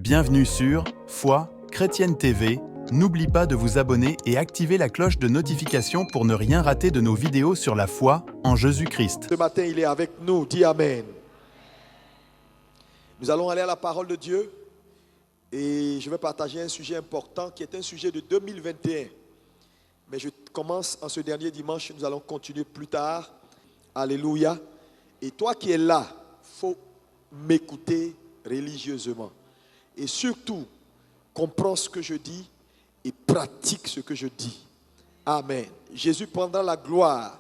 Bienvenue sur Foi Chrétienne TV. N'oublie pas de vous abonner et activer la cloche de notification pour ne rien rater de nos vidéos sur la foi en Jésus-Christ. Ce matin, il est avec nous. Dis Amen. Nous allons aller à la parole de Dieu et je vais partager un sujet important qui est un sujet de 2021. Mais je commence en ce dernier dimanche, nous allons continuer plus tard. Alléluia. Et toi qui es là, il faut m'écouter religieusement. Et surtout, comprends ce que je dis et pratique ce que je dis. Amen. Jésus prendra la gloire.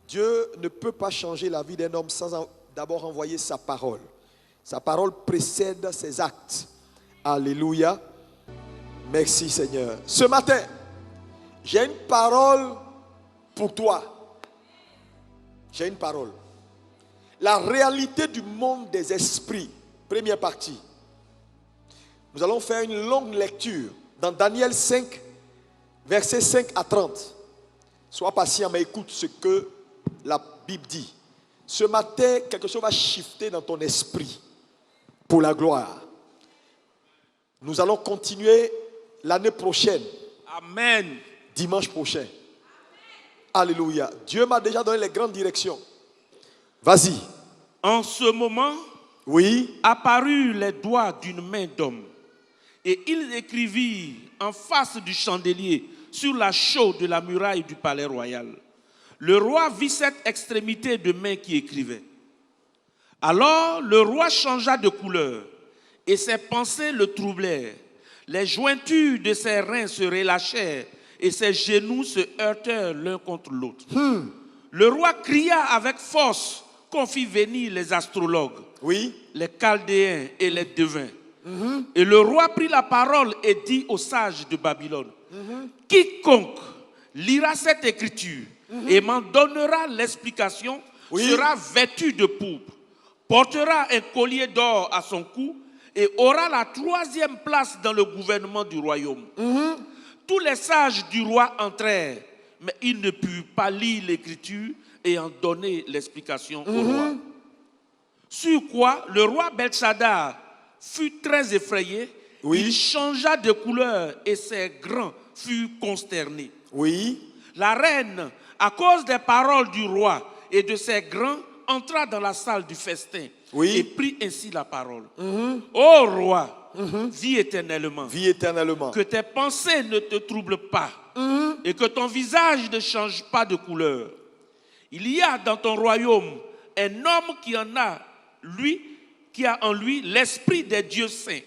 Dieu ne peut pas changer la vie d'un homme sans d'abord envoyer sa parole. Sa parole précède ses actes. Alléluia. Merci Seigneur. Ce matin, j'ai une parole pour toi. J'ai une parole. La réalité du monde des esprits. Première partie. Nous allons faire une longue lecture dans Daniel 5, versets 5 à 30. Sois patient, mais écoute ce que la Bible dit. Ce matin, quelque chose va shifter dans ton esprit pour la gloire. Nous allons continuer l'année prochaine. Amen. Dimanche prochain. Alléluia. Dieu m'a déjà donné les grandes directions. Vas-y. En ce moment, oui, apparurent les doigts d'une main d'homme. Et il écrivit en face du chandelier sur la chaux de la muraille du palais royal. Le roi vit cette extrémité de main qui écrivait. Alors le roi changea de couleur et ses pensées le troublèrent. Les jointures de ses reins se relâchèrent et ses genoux se heurtèrent l'un contre l'autre. Le roi cria avec force qu'on fit venir les astrologues, oui, les chaldéens et les devins. Et le roi prit la parole et dit aux sages de Babylone, quiconque lira cette écriture et m'en donnera l'explication, sera vêtu de pourpre, portera un collier d'or à son cou et aura la 3e place dans le gouvernement du royaume. Tous les sages du roi entrèrent, mais ils ne purent pas lire l'écriture et en donner l'explication au roi. Sur quoi le roi Belshadar fut très effrayé, il changea de couleur et ses grands furent consternés. La reine, à cause des paroles du roi et de ses grands, entra dans la salle du festin et prit ainsi la parole. Ô roi, vis éternellement. Vis éternellement. Que tes pensées ne te troublent pas et que ton visage ne change pas de couleur. Il y a dans ton royaume un homme qui a en lui l'esprit des dieux saints.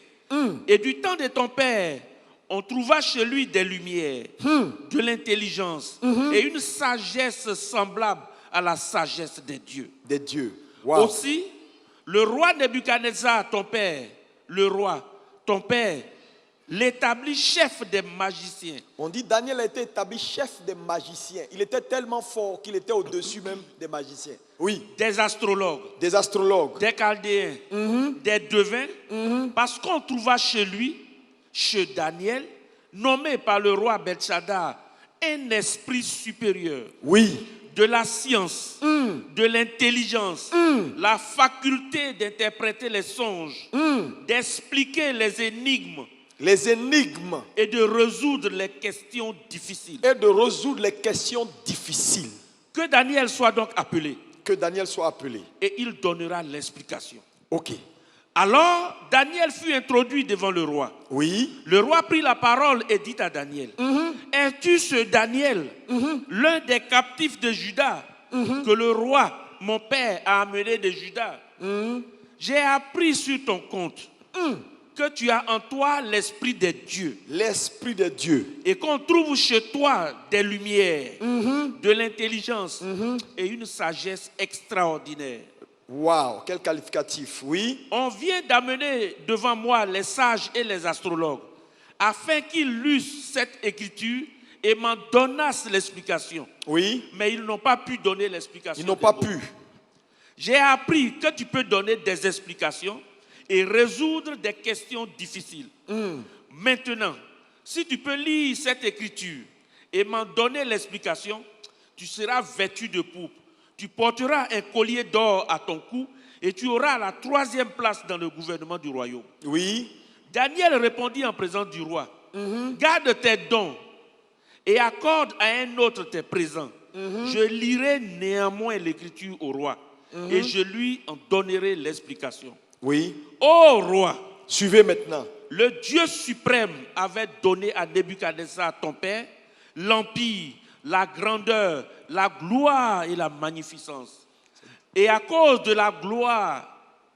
Et du temps de ton père, on trouva chez lui des lumières, de l'intelligence et une sagesse semblable à la sagesse des dieux. Des dieux. Wow. Aussi, le roi Nebuchadnezzar, ton père, l'établit chef des magiciens. On dit Daniel a été établi chef des magiciens. Il était tellement fort qu'il était au-dessus même des magiciens. Oui. Des astrologues. Des astrologues. Des chaldéens. Des devins. Parce qu'on trouva chez lui, chez Daniel, nommé par le roi Belshadar, un esprit supérieur. Oui. De la science, de l'intelligence, la faculté d'interpréter les songes, d'expliquer les énigmes. Et de résoudre les questions difficiles. Que Daniel soit donc appelé. Et il donnera l'explication. Ok. Alors, Daniel fut introduit devant le roi. Oui. Le roi prit la parole et dit à Daniel, es-tu ce Daniel, l'un des captifs de Juda, que le roi, mon père, a amené de Juda? J'ai appris sur ton compte que tu as en toi l'esprit des dieux. L'esprit de Dieu. Et qu'on trouve chez toi des lumières, de l'intelligence et une sagesse extraordinaire. Wow, quel qualificatif, oui. On vient d'amener devant moi les sages et les astrologues, afin qu'ils lussent cette écriture et m'en donnassent l'explication. Oui. Mais ils n'ont pas pu donner l'explication. Ils n'ont pas pu. J'ai appris que tu peux donner des explications et résoudre des questions difficiles. Maintenant, si tu peux lire cette écriture et m'en donner l'explication, tu seras vêtu de pourpre. Tu porteras un collier d'or à ton cou et tu auras la 3e place dans le gouvernement du royaume. Oui. Daniel répondit en présence du roi, garde tes dons et accorde à un autre tes présents. Je lirai néanmoins l'écriture au roi et je lui en donnerai l'explication. Oui. Ô roi, Suivez maintenant. le Dieu suprême avait donné à Nebuchadnezzar, ton père, l'empire, la grandeur, la gloire et la magnificence. Et à cause de la gloire,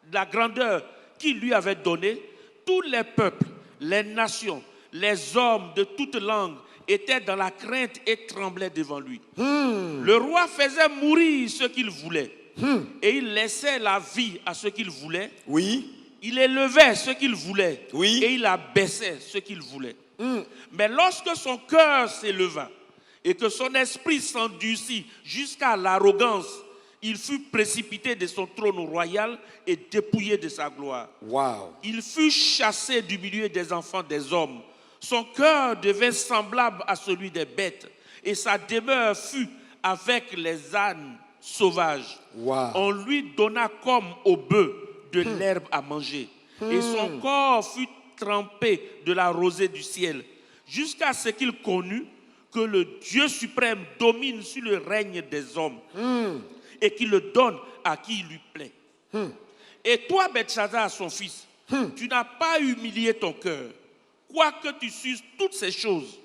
de la grandeur qu'il lui avait donnée, tous les peuples, les nations, les hommes de toutes langues étaient dans la crainte et tremblaient devant lui. Le roi faisait mourir ce qu'il voulait et il laissait la vie à ce qu'il voulait. Oui. Il élevait ce qu'il voulait Oui. et il abaissait ce qu'il voulait. Mais lorsque son cœur s'éleva et que son esprit s'endurcit jusqu'à l'arrogance, il fut précipité de son trône royal et dépouillé de sa gloire. Wow. Il fut chassé du milieu des enfants des hommes. Son cœur devint semblable à celui des bêtes et sa demeure fut avec les ânes sauvages. Wow. On lui donna comme au bœuf de l'herbe à manger et son corps fut trempé de la rosée du ciel jusqu'à ce qu'il connut que le Dieu suprême domine sur le règne des hommes et qu'il le donne à qui il lui plaît. Et toi, Belshazzar, son fils, tu n'as pas humilié ton cœur, quoique tu susses toutes ces choses.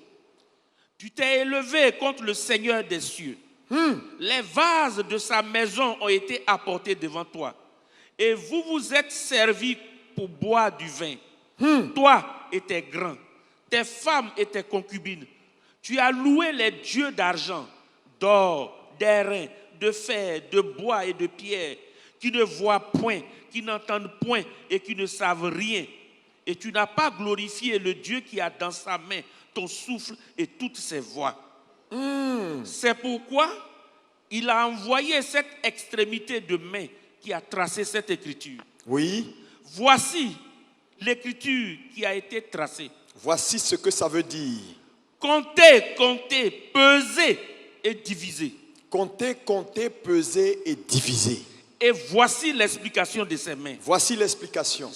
Tu t'es élevé contre le Seigneur des cieux. Les vases de sa maison ont été apportés devant toi. Et vous vous êtes servis pour boire du vin. Toi et tes grands, tes femmes et tes concubines. Tu as loué les dieux d'argent, d'or, d'airain, de fer, de bois et de pierre, qui ne voient point, qui n'entendent point et qui ne savent rien. Et tu n'as pas glorifié le Dieu qui a dans sa main ton souffle et toutes ses voix. C'est pourquoi il a envoyé cette extrémité de main qui a tracé cette écriture. Oui. Voici l'écriture qui a été tracée. Voici ce que ça veut dire. Comptez, comptez, pesez et divisez. Comptez, comptez, peser et diviser. Et voici l'explication de ces mains. Voici l'explication.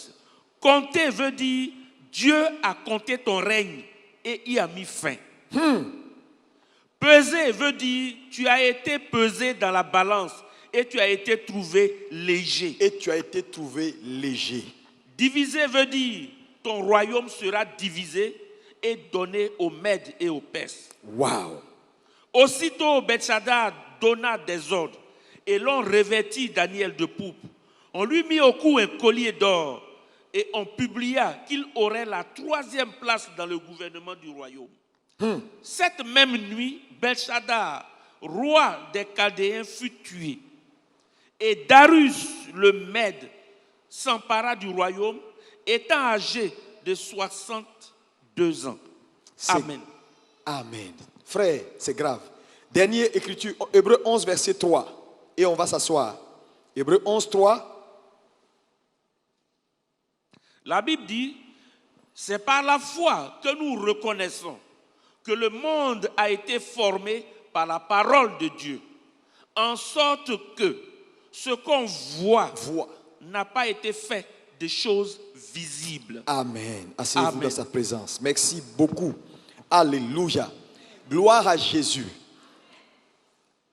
Compter veut dire Dieu a compté ton règne et y a mis fin. Peser veut dire tu as été pesé dans la balance et tu as été trouvé léger. Et tu as été trouvé léger. Diviser veut dire ton royaume sera divisé et donné aux Mèdes et aux Perses. Wow. Aussitôt, Belshazzar donna des ordres et l'on revêtit Daniel de pourpre. On lui mit au cou un collier d'or et on publia qu'il aurait la 3e place dans le gouvernement du royaume. Cette même nuit, Belshazzar, roi des Chaldéens, fut tué. Et Darius, le Mède, s'empara du royaume, étant âgé de 62 ans. Amen. Amen. Frère, c'est grave. Dernière écriture, Hébreux 11, verset 3. Et on va s'asseoir. Hébreux 11, 3. La Bible dit, c'est par la foi que nous reconnaissons que le monde a été formé par la parole de Dieu, en sorte que ce qu'on voit n'a pas été fait de choses visibles. Amen. Asseyez-vous dans sa présence. Merci beaucoup. Alléluia. Gloire à Jésus.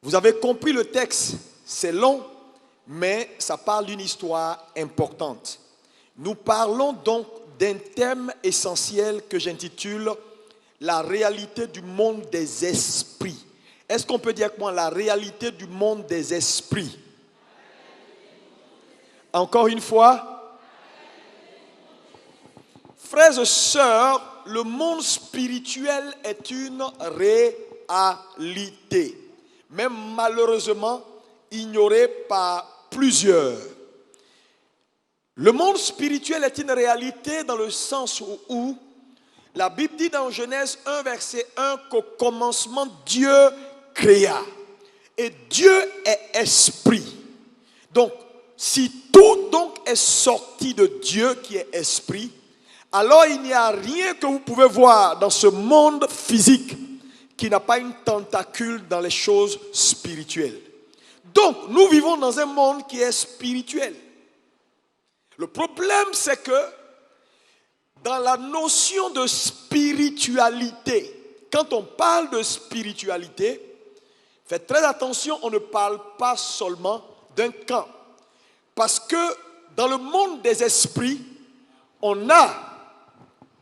Vous avez compris le texte. C'est long, mais ça parle d'une histoire importante. Nous parlons donc d'un thème essentiel que j'intitule la réalité du monde des esprits. Est-ce qu'on peut dire avec moi la réalité du monde des esprits? Encore une fois. Frères et sœurs, le monde spirituel est une réalité, même malheureusement ignorée par plusieurs. Le monde spirituel est une réalité dans le sens où la Bible dit dans Genèse 1, verset 1 qu'au commencement, Dieu créa. Et Dieu est esprit. Donc, si tout donc est sorti de Dieu qui est esprit, alors il n'y a rien que vous pouvez voir dans ce monde physique qui n'a pas une tentacule dans les choses spirituelles. Donc, nous vivons dans un monde qui est spirituel. Le problème, c'est que dans la notion de spiritualité, quand on parle de spiritualité, faites très attention, on ne parle pas seulement d'un camp. Parce que dans le monde des esprits, on a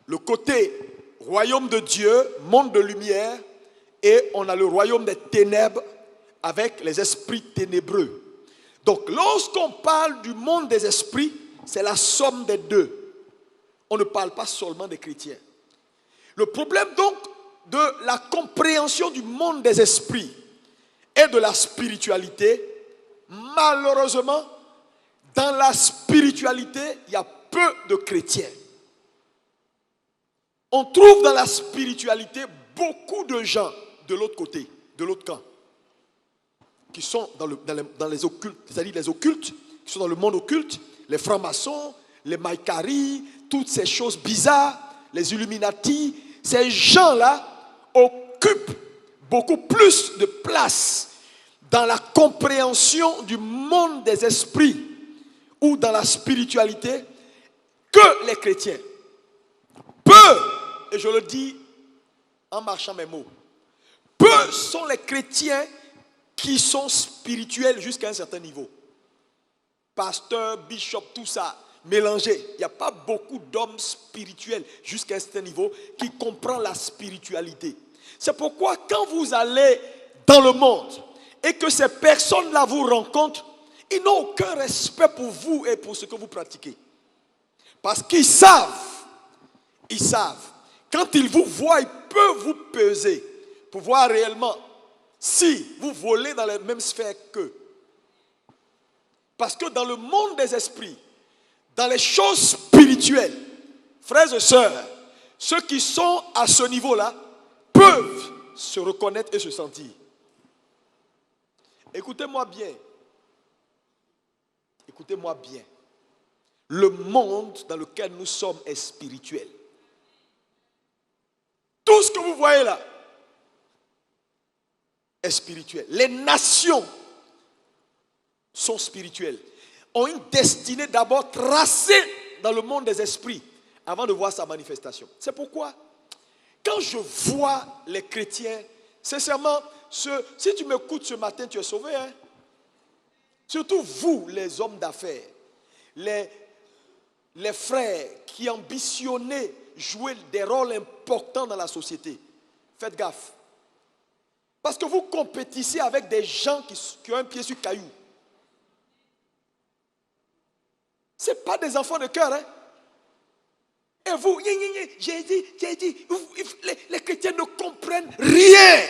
le côté royaume de Dieu, monde de lumière, et on a le royaume des ténèbres avec les esprits ténébreux. Donc lorsqu'on parle du monde des esprits, c'est la somme des deux. On ne parle pas seulement des chrétiens. Le problème donc de la compréhension du monde des esprits et de la spiritualité, malheureusement, dans la spiritualité, il y a peu de chrétiens. On trouve dans la spiritualité beaucoup de gens de l'autre côté, de l'autre camp, qui sont dans les occultes, c'est-à-dire les occultes, qui sont dans le monde occulte, les francs-maçons, les maïkaris, toutes ces choses bizarres, les Illuminati. Ces gens-là occupent beaucoup plus de place dans la compréhension du monde des esprits ou dans la spiritualité que les chrétiens. Peu, et je le dis en marchant mes mots, peu sont les chrétiens qui sont spirituels jusqu'à un certain niveau. Pasteur, bishop, tout ça, mélangé. Il n'y a pas beaucoup d'hommes spirituels jusqu'à un certain niveau qui comprennent la spiritualité. C'est pourquoi quand vous allez dans le monde et que ces personnes-là vous rencontrent, ils n'ont aucun respect pour vous et pour ce que vous pratiquez. Parce qu'ils savent. Quand ils vous voient, ils peuvent vous peser pour voir réellement si vous volez dans la même sphère qu'eux. Parce que dans le monde des esprits, dans les choses spirituelles, frères et sœurs, ceux qui sont à ce niveau-là peuvent se reconnaître et se sentir. Écoutez-moi bien. Écoutez-moi bien. Le monde dans lequel nous sommes est spirituel. Tout ce que vous voyez là est spirituel. Les nations sont spirituelles, ont une destinée d'abord tracée dans le monde des esprits avant de voir sa manifestation. C'est pourquoi, quand je vois les chrétiens, sincèrement, si tu m'écoutes ce matin, tu es sauvé. Hein? Surtout vous, les hommes d'affaires, les frères qui ambitionnaient jouer des rôles importants dans la société. Faites gaffe. Parce que vous compétissez avec des gens qui ont un pied sur caillou. Ce n'est pas des enfants de cœur. Hein? Et vous, j'ai dit, les chrétiens ne comprennent rien.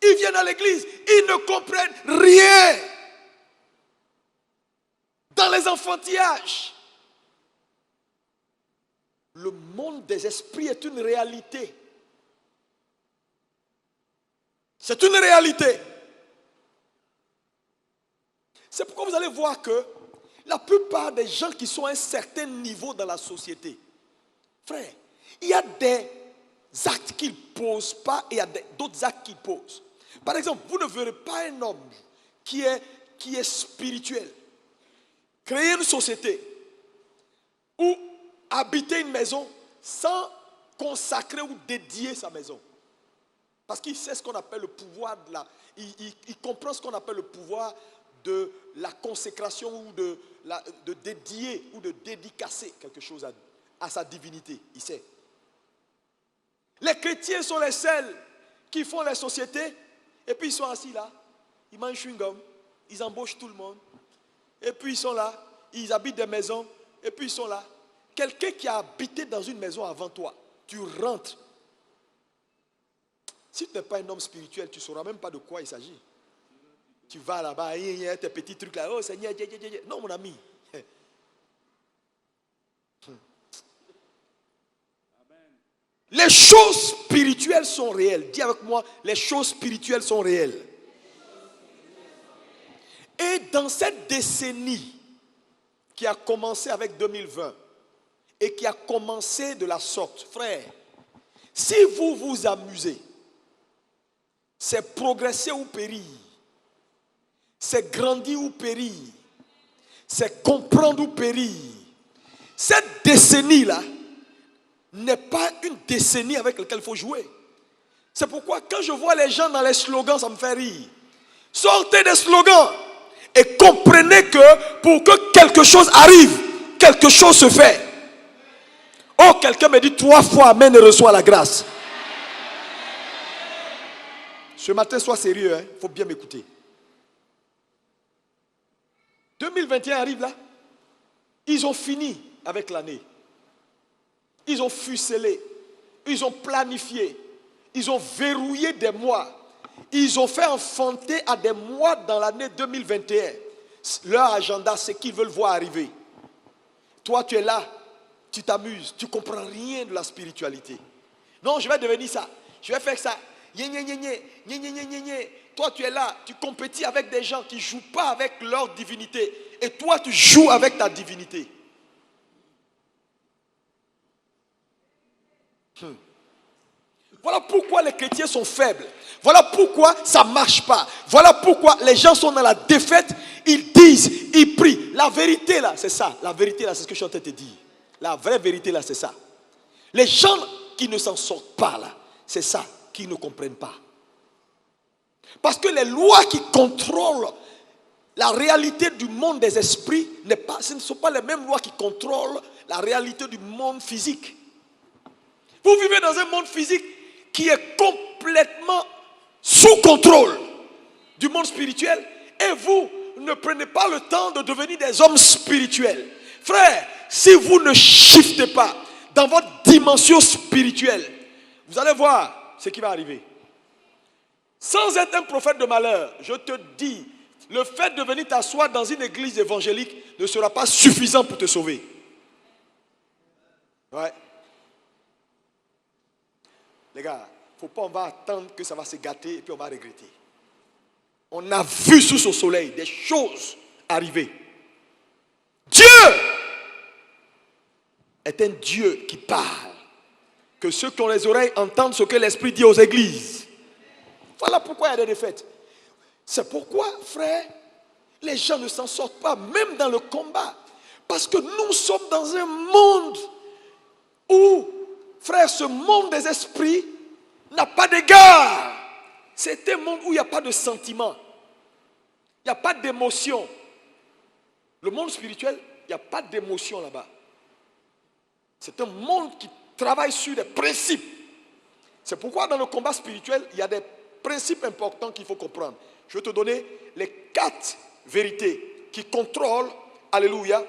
Ils viennent à l'église, ils ne comprennent rien. Dans les enfantillages. Le monde des esprits est une réalité. C'est une réalité. C'est pourquoi vous allez voir que la plupart des gens qui sont à un certain niveau dans la société, frère, il y a des actes qu'ils ne posent pas et il y a d'autres actes qu'ils posent. Par exemple, vous ne verrez pas un homme qui est spirituel créer une société ou habiter une maison sans consacrer ou dédier sa maison. Parce qu'il sait ce qu'on appelle le pouvoir il comprend ce qu'on appelle le pouvoir de la consécration ou de dédier ou de dédicacer quelque chose à sa divinité. Il sait. Les chrétiens sont les seuls qui font les sociétés et puis ils sont assis là, ils mangent chewing-gum, ils embauchent tout le monde. Et puis ils sont là, ils habitent des maisons, et puis ils sont là. Quelqu'un qui a habité dans une maison avant toi, tu rentres. Si tu n'es pas un homme spirituel, tu ne sauras même pas de quoi il s'agit. Tu vas là-bas, il y a tes petits trucs là, oh Seigneur, non mon ami. Les choses spirituelles sont réelles. Dis avec moi, les choses spirituelles sont réelles. Et dans cette décennie qui a commencé avec 2020 et qui a commencé de la sorte, frère, si vous vous amusez, c'est progresser ou périr, c'est grandir ou périr, c'est comprendre ou périr, Cette décennie-là n'est pas une décennie avec laquelle il faut jouer. C'est pourquoi quand je vois les gens dans les slogans, ça me fait rire. Sortez des slogans et comprenez que pour que quelque chose arrive, quelque chose se fait. Oh, quelqu'un me dit 3 fois amen et reçoit la grâce. Ce matin, sois sérieux, il faut bien m'écouter. 2021 arrive là. Ils ont fini avec l'année. Ils ont ficelé. Ils ont planifié. Ils ont verrouillé des mois. Ils ont fait enfanter à des mois dans l'année 2021. Leur agenda, c'est qu'ils veulent voir arriver. Toi, tu es là. Tu t'amuses. Tu ne comprends rien de la spiritualité. Non, je vais devenir ça. Je vais faire ça. Toi, tu es là, tu compétis avec des gens qui ne jouent pas avec leur divinité. Et toi, tu joues avec ta divinité. Voilà pourquoi les chrétiens sont faibles. Voilà pourquoi ça ne marche pas. Voilà pourquoi les gens sont dans la défaite. Ils disent, ils prient. La vérité là, c'est ça. La vérité là, c'est ce que je suis en train de te dire. La vraie vérité là, c'est ça. Les gens qui ne s'en sortent pas là, c'est ça qu'ils ne comprennent pas. Parce que les lois qui contrôlent la réalité du monde des esprits, ce ne sont pas les mêmes lois qui contrôlent la réalité du monde physique. Vous vivez dans un monde physique qui est complètement sous contrôle du monde spirituel et vous ne prenez pas le temps de devenir des hommes spirituels. Frère, si vous ne shiftez pas dans votre dimension spirituelle, vous allez voir ce qui va arriver. Sans être un prophète de malheur, je te dis, le fait de venir t'asseoir dans une église évangélique ne sera pas suffisant pour te sauver. Ouais. Les gars, faut pas, on va attendre que ça va se gâter et puis on va regretter. On a vu sous ce soleil des choses arriver. Dieu est un Dieu qui parle. Que ceux qui ont les oreilles entendent ce que l'Esprit dit aux églises. Voilà pourquoi il y a des défaites. C'est pourquoi, frère, les gens ne s'en sortent pas, même dans le combat. Parce que nous sommes dans un monde où, frère, ce monde des esprits n'a pas d'égard. C'est un monde où il n'y a pas de sentiments. Il n'y a pas d'émotion. Le monde spirituel, il n'y a pas d'émotion là-bas. C'est un monde qui travaille sur des principes. C'est pourquoi dans le combat spirituel, il y a des principes importants qu'il faut comprendre. Je vais te donner les 4 vérités qui contrôlent, alléluia,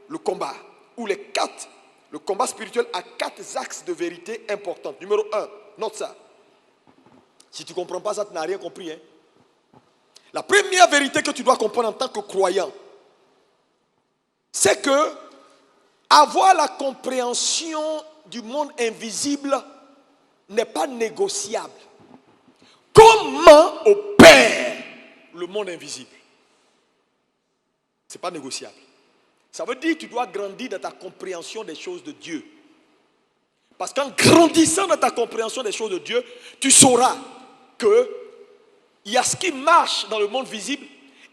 le combat. Ou le combat spirituel a 4 axes de vérité importants. Numéro 1, note ça. Si tu ne comprends pas ça, tu n'as rien compris. Hein? La première vérité que tu dois comprendre en tant que croyant, c'est que avoir la compréhension du monde invisible n'est pas négociable. Comment opère le monde invisible? Ce n'est pas négociable. Ça veut dire que tu dois grandir dans ta compréhension des choses de Dieu. Parce qu'en grandissant dans ta compréhension des choses de Dieu, tu sauras qu'il y a ce qui marche dans le monde visible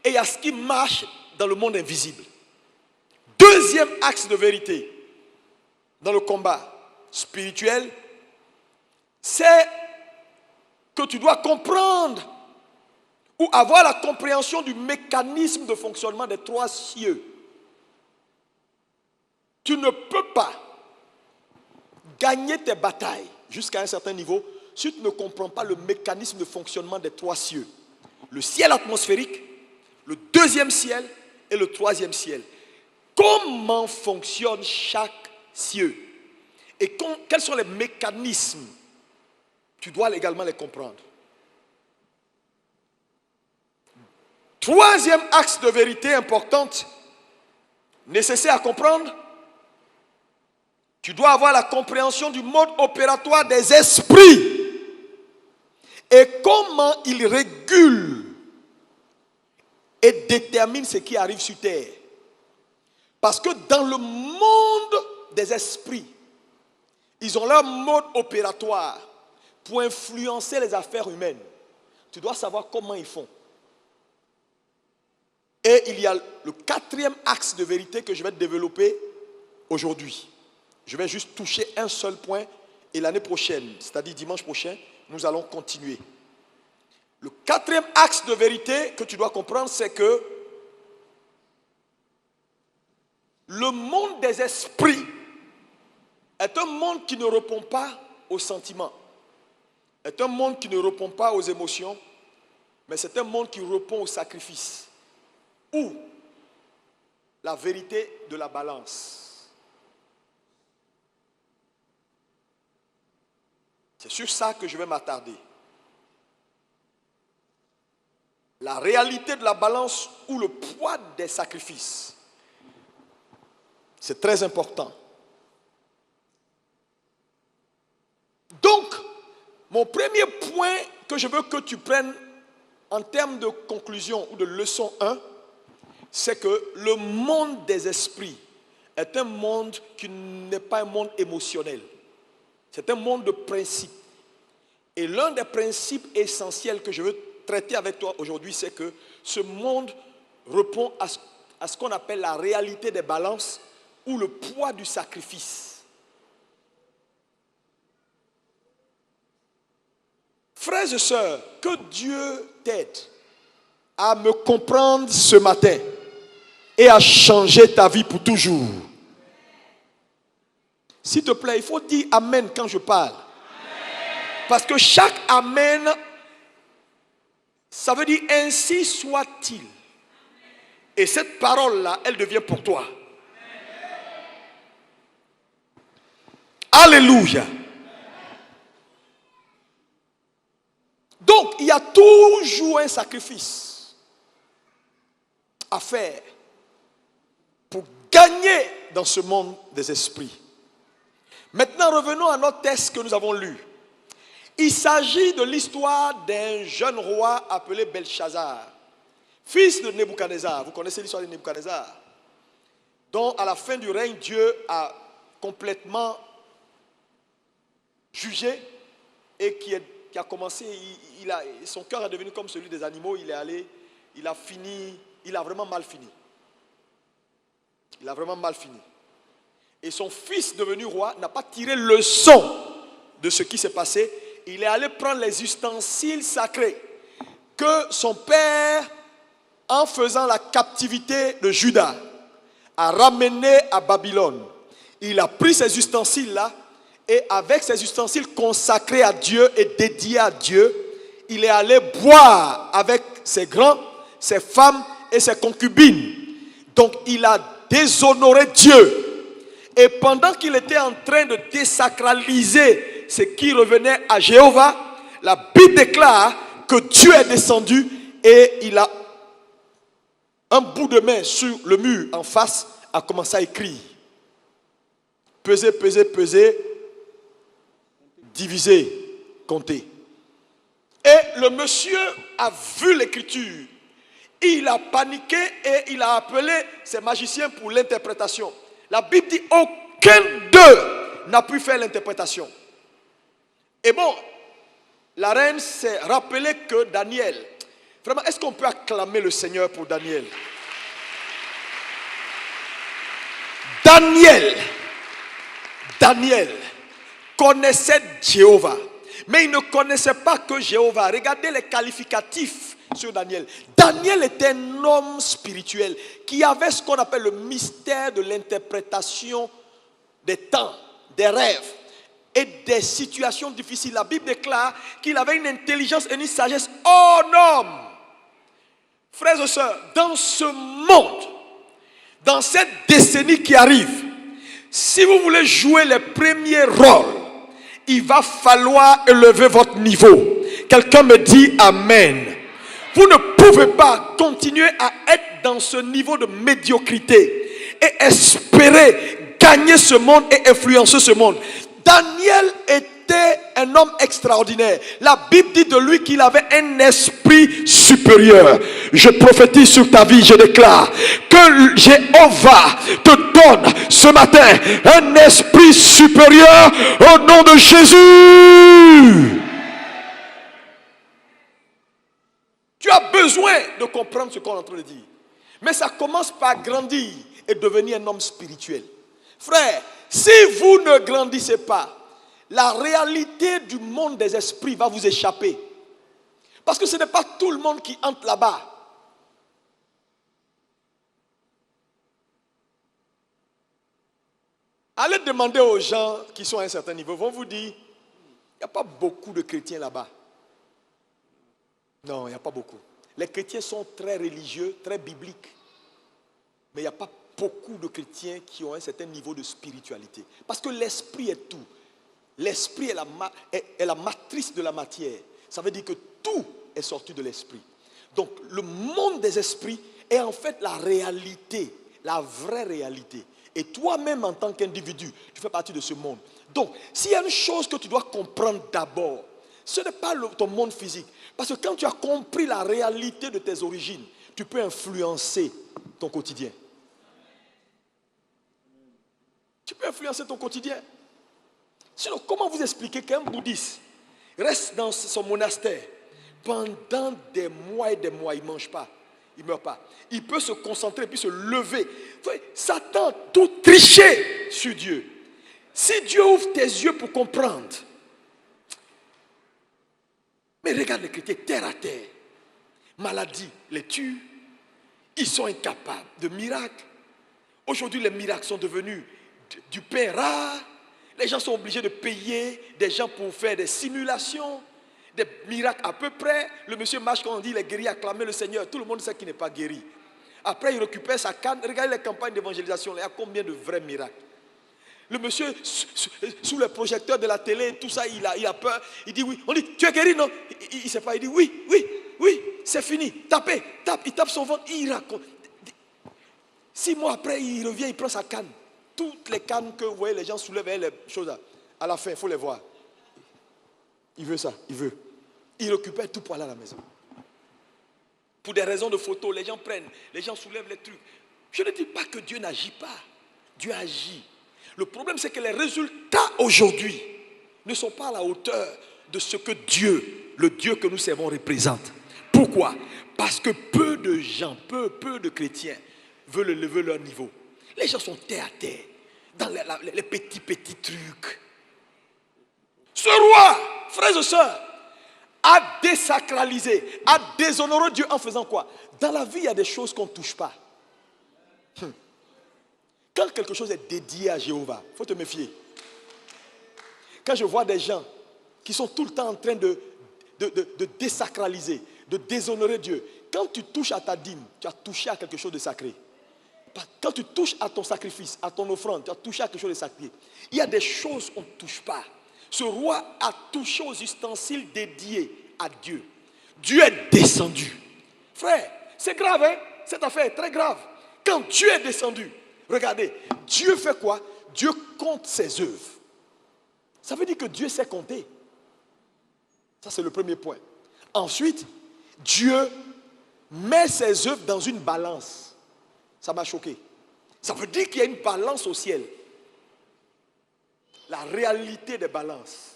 et il y a ce qui marche dans le monde invisible. Deuxième axe de vérité dans le combat spirituel, c'est que tu dois comprendre ou avoir la compréhension du mécanisme de fonctionnement des 3 cieux. Tu ne peux pas gagner tes batailles jusqu'à un certain niveau si tu ne comprends pas le mécanisme de fonctionnement des 3 cieux. Le ciel atmosphérique, le 2e ciel et le 3e ciel. Comment fonctionne chaque cieux? Et quels sont les mécanismes? Tu dois également les comprendre. 3e axe de vérité importante, nécessaire à comprendre. Tu dois avoir la compréhension du mode opératoire des esprits et comment ils régulent et déterminent ce qui arrive sur terre. Parce que dans le monde des esprits, ils ont leur mode opératoire pour influencer les affaires humaines. Tu dois savoir comment ils font. Et il y a le 4e axe de vérité que je vais développer aujourd'hui. Je vais juste toucher un seul point et l'année prochaine, c'est-à-dire dimanche prochain, nous allons continuer. Le quatrième axe de vérité que tu dois comprendre, c'est que le monde des esprits est un monde qui ne répond pas aux sentiments, est un monde qui ne répond pas aux émotions, mais c'est un monde qui répond au sacrifice ou la vérité de la balance. C'est sur ça que je vais m'attarder. La réalité de la balance ou le poids des sacrifices. C'est très important. Donc, mon premier point que je veux que tu prennes en termes de conclusion ou de leçon 1, c'est que le monde des esprits est un monde qui n'est pas un monde émotionnel. C'est un monde de principes. Et l'un des principes essentiels que je veux traiter avec toi aujourd'hui, c'est que ce monde répond à ce qu'on appelle la réalité des balances ou le poids du sacrifice. Frères et sœurs, que Dieu t'aide à me comprendre ce matin et à changer ta vie pour toujours. S'il te plaît, il faut dire Amen quand je parle. Parce que chaque Amen, ça veut dire ainsi soit-il. Et cette parole-là, elle devient pour toi. Alléluia. Donc, il y a toujours un sacrifice à faire pour gagner dans ce monde des esprits. Maintenant, revenons à notre texte que nous avons lu. Il s'agit de l'histoire d'un jeune roi appelé Belchazzar, fils de Nebuchadnezzar. Vous connaissez l'histoire de Nebuchadnezzar, dont à la fin du règne, Dieu a complètement jugé et qui a commencé, son cœur est devenu comme celui des animaux. Il a vraiment mal fini. Il a vraiment mal fini. Et son fils devenu roi n'a pas tiré leçon de ce qui s'est passé. Il est allé prendre les ustensiles sacrés que son père, en faisant la captivité de Juda, a ramené à Babylone. Il a pris ces ustensiles-là et avec ces ustensiles consacrés à Dieu et dédiés à Dieu, il est allé boire avec ses grands, ses femmes et ses concubines. Donc il a déshonoré Dieu. Et pendant qu'il était en train de désacraliser ce qui revenait à Jéhovah, la Bible déclare que Dieu est descendu et il a un bout de main sur le mur en face, a commencé à écrire. Peser, peser, peser, diviser, compter. Et le monsieur a vu l'écriture. Il a paniqué et il a appelé ses magiciens pour l'interprétation. La Bible dit aucun d'eux n'a pu faire l'interprétation. Et bon, la reine s'est rappelée que Daniel, vraiment, est-ce qu'on peut acclamer le Seigneur pour Daniel? Daniel connaissait Jéhovah, mais il ne connaissait pas que Jéhovah. Regardez les qualificatifs sur Daniel. Daniel était un homme spirituel qui avait ce qu'on appelle le mystère de l'interprétation des temps, des rêves et des situations difficiles. La Bible déclare qu'il avait une intelligence et une sagesse hors norme. Frères et sœurs, dans ce monde, dans cette décennie qui arrive, si vous voulez jouer les premiers rôles, il va falloir élever votre niveau. Quelqu'un me dit Amen. Vous ne pouvez pas continuer à être dans ce niveau de médiocrité et espérer gagner ce monde et influencer ce monde. Daniel était un homme extraordinaire. La Bible dit de lui qu'il avait un esprit supérieur. Je prophétise sur ta vie, je déclare que Jéhovah te donne ce matin un esprit supérieur au nom de Jésus. Tu as besoin de comprendre ce qu'on est en train de dire. Mais ça commence par grandir et devenir un homme spirituel. Frère, si vous ne grandissez pas, la réalité du monde des esprits va vous échapper. Parce que ce n'est pas tout le monde qui entre là-bas. Allez demander aux gens qui sont à un certain niveau, vont vous dire, il n'y a pas beaucoup de chrétiens là-bas. Non, il n'y a pas beaucoup. Les chrétiens sont très religieux, très bibliques. Mais il n'y a pas beaucoup de chrétiens qui ont un certain niveau de spiritualité. Parce que l'esprit est tout. L'esprit est la matrice de la matière. Ça veut dire que tout est sorti de l'esprit. Donc le monde des esprits est en fait la réalité, la vraie réalité. Et toi-même en tant qu'individu, tu fais partie de ce monde. Donc s'il y a une chose que tu dois comprendre d'abord, ce n'est pas ton monde physique. Parce que quand tu as compris la réalité de tes origines, tu peux influencer ton quotidien. Tu peux influencer ton quotidien. Sinon, comment vous expliquer qu'un bouddhiste reste dans son monastère pendant des mois et des mois, il ne mange pas, il ne meurt pas. Il peut se concentrer et puis se lever. Satan a tout triché sur Dieu. Si Dieu ouvre tes yeux pour comprendre, mais regarde les chrétiens terre à terre. Maladie les tue. Ils sont incapables de miracles. Aujourd'hui, les miracles sont devenus du pain rare. Les gens sont obligés de payer des gens pour faire des simulations, des miracles à peu près. Le monsieur marche quand on dit il est guéri, acclamez le Seigneur. Tout le monde sait qu'il n'est pas guéri. Après, il récupère sa canne. Regardez les campagnes d'évangélisation. Il y a combien de vrais miracles? Le monsieur, sous le projecteur de la télé, tout ça, il a peur. Il dit oui. On dit, tu es guéri, non? Il ne sait pas. Il dit oui, c'est fini. Tapez, il tape son ventre. Il raconte. 6 mois après, il revient, il prend sa canne. Toutes les cannes que vous voyez, les gens soulèvent les choses. À la fin, il faut les voir. Il veut ça, il veut. Il récupère tout pour aller à la maison. Pour des raisons de photo, les gens prennent, les gens soulèvent les trucs. Je ne dis pas que Dieu n'agit pas. Dieu agit. Le problème, c'est que les résultats aujourd'hui ne sont pas à la hauteur de ce que Dieu, le Dieu que nous servons, représente. Pourquoi? Parce que peu de gens, peu de chrétiens veulent lever leur niveau. Les gens sont terre à terre, dans les petits trucs. Ce roi, frères et sœurs, a désacralisé, a déshonoré Dieu en faisant quoi? Dans la vie, il y a des choses qu'on ne touche pas. Quand quelque chose est dédié à Jéhovah, il faut te méfier. Quand je vois des gens qui sont tout le temps en train de désacraliser, de déshonorer Dieu, quand tu touches à ta dîme, tu as touché à quelque chose de sacré. Quand tu touches à ton sacrifice, à ton offrande, tu as touché à quelque chose de sacré. Il y a des choses qu'on ne touche pas. Ce roi a touché aux ustensiles dédiés à Dieu. Dieu est descendu. Frère, c'est grave, hein? Cette affaire est très grave. Quand Dieu est descendu, regardez, Dieu fait quoi? Dieu compte ses œuvres. Ça veut dire que Dieu sait compter. Ça, c'est le premier point. Ensuite, Dieu met ses œuvres dans une balance. Ça m'a choqué. Ça veut dire qu'il y a une balance au ciel. La réalité des balances.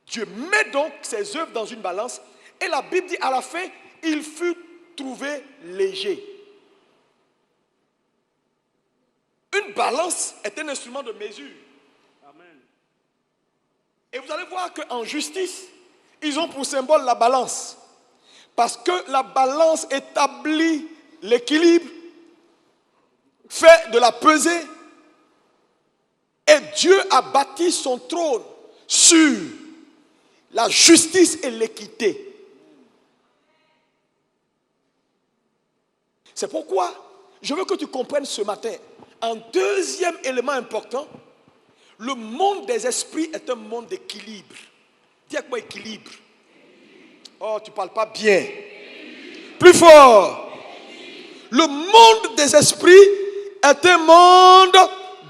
Dieu met donc ses œuvres dans une balance et la Bible dit à la fin, il fut trouvé léger. Une balance est un instrument de mesure. Amen. Et vous allez voir qu'en justice, ils ont pour symbole la balance. Parce que la balance établit l'équilibre, fait de la pesée. Et Dieu a bâti son trône sur la justice et l'équité. C'est pourquoi je veux que tu comprennes ce matin. Un deuxième élément important, le monde des esprits est un monde d'équilibre. Dis avec moi équilibre. Oh, tu ne parles pas bien. Plus fort. Le monde des esprits est un monde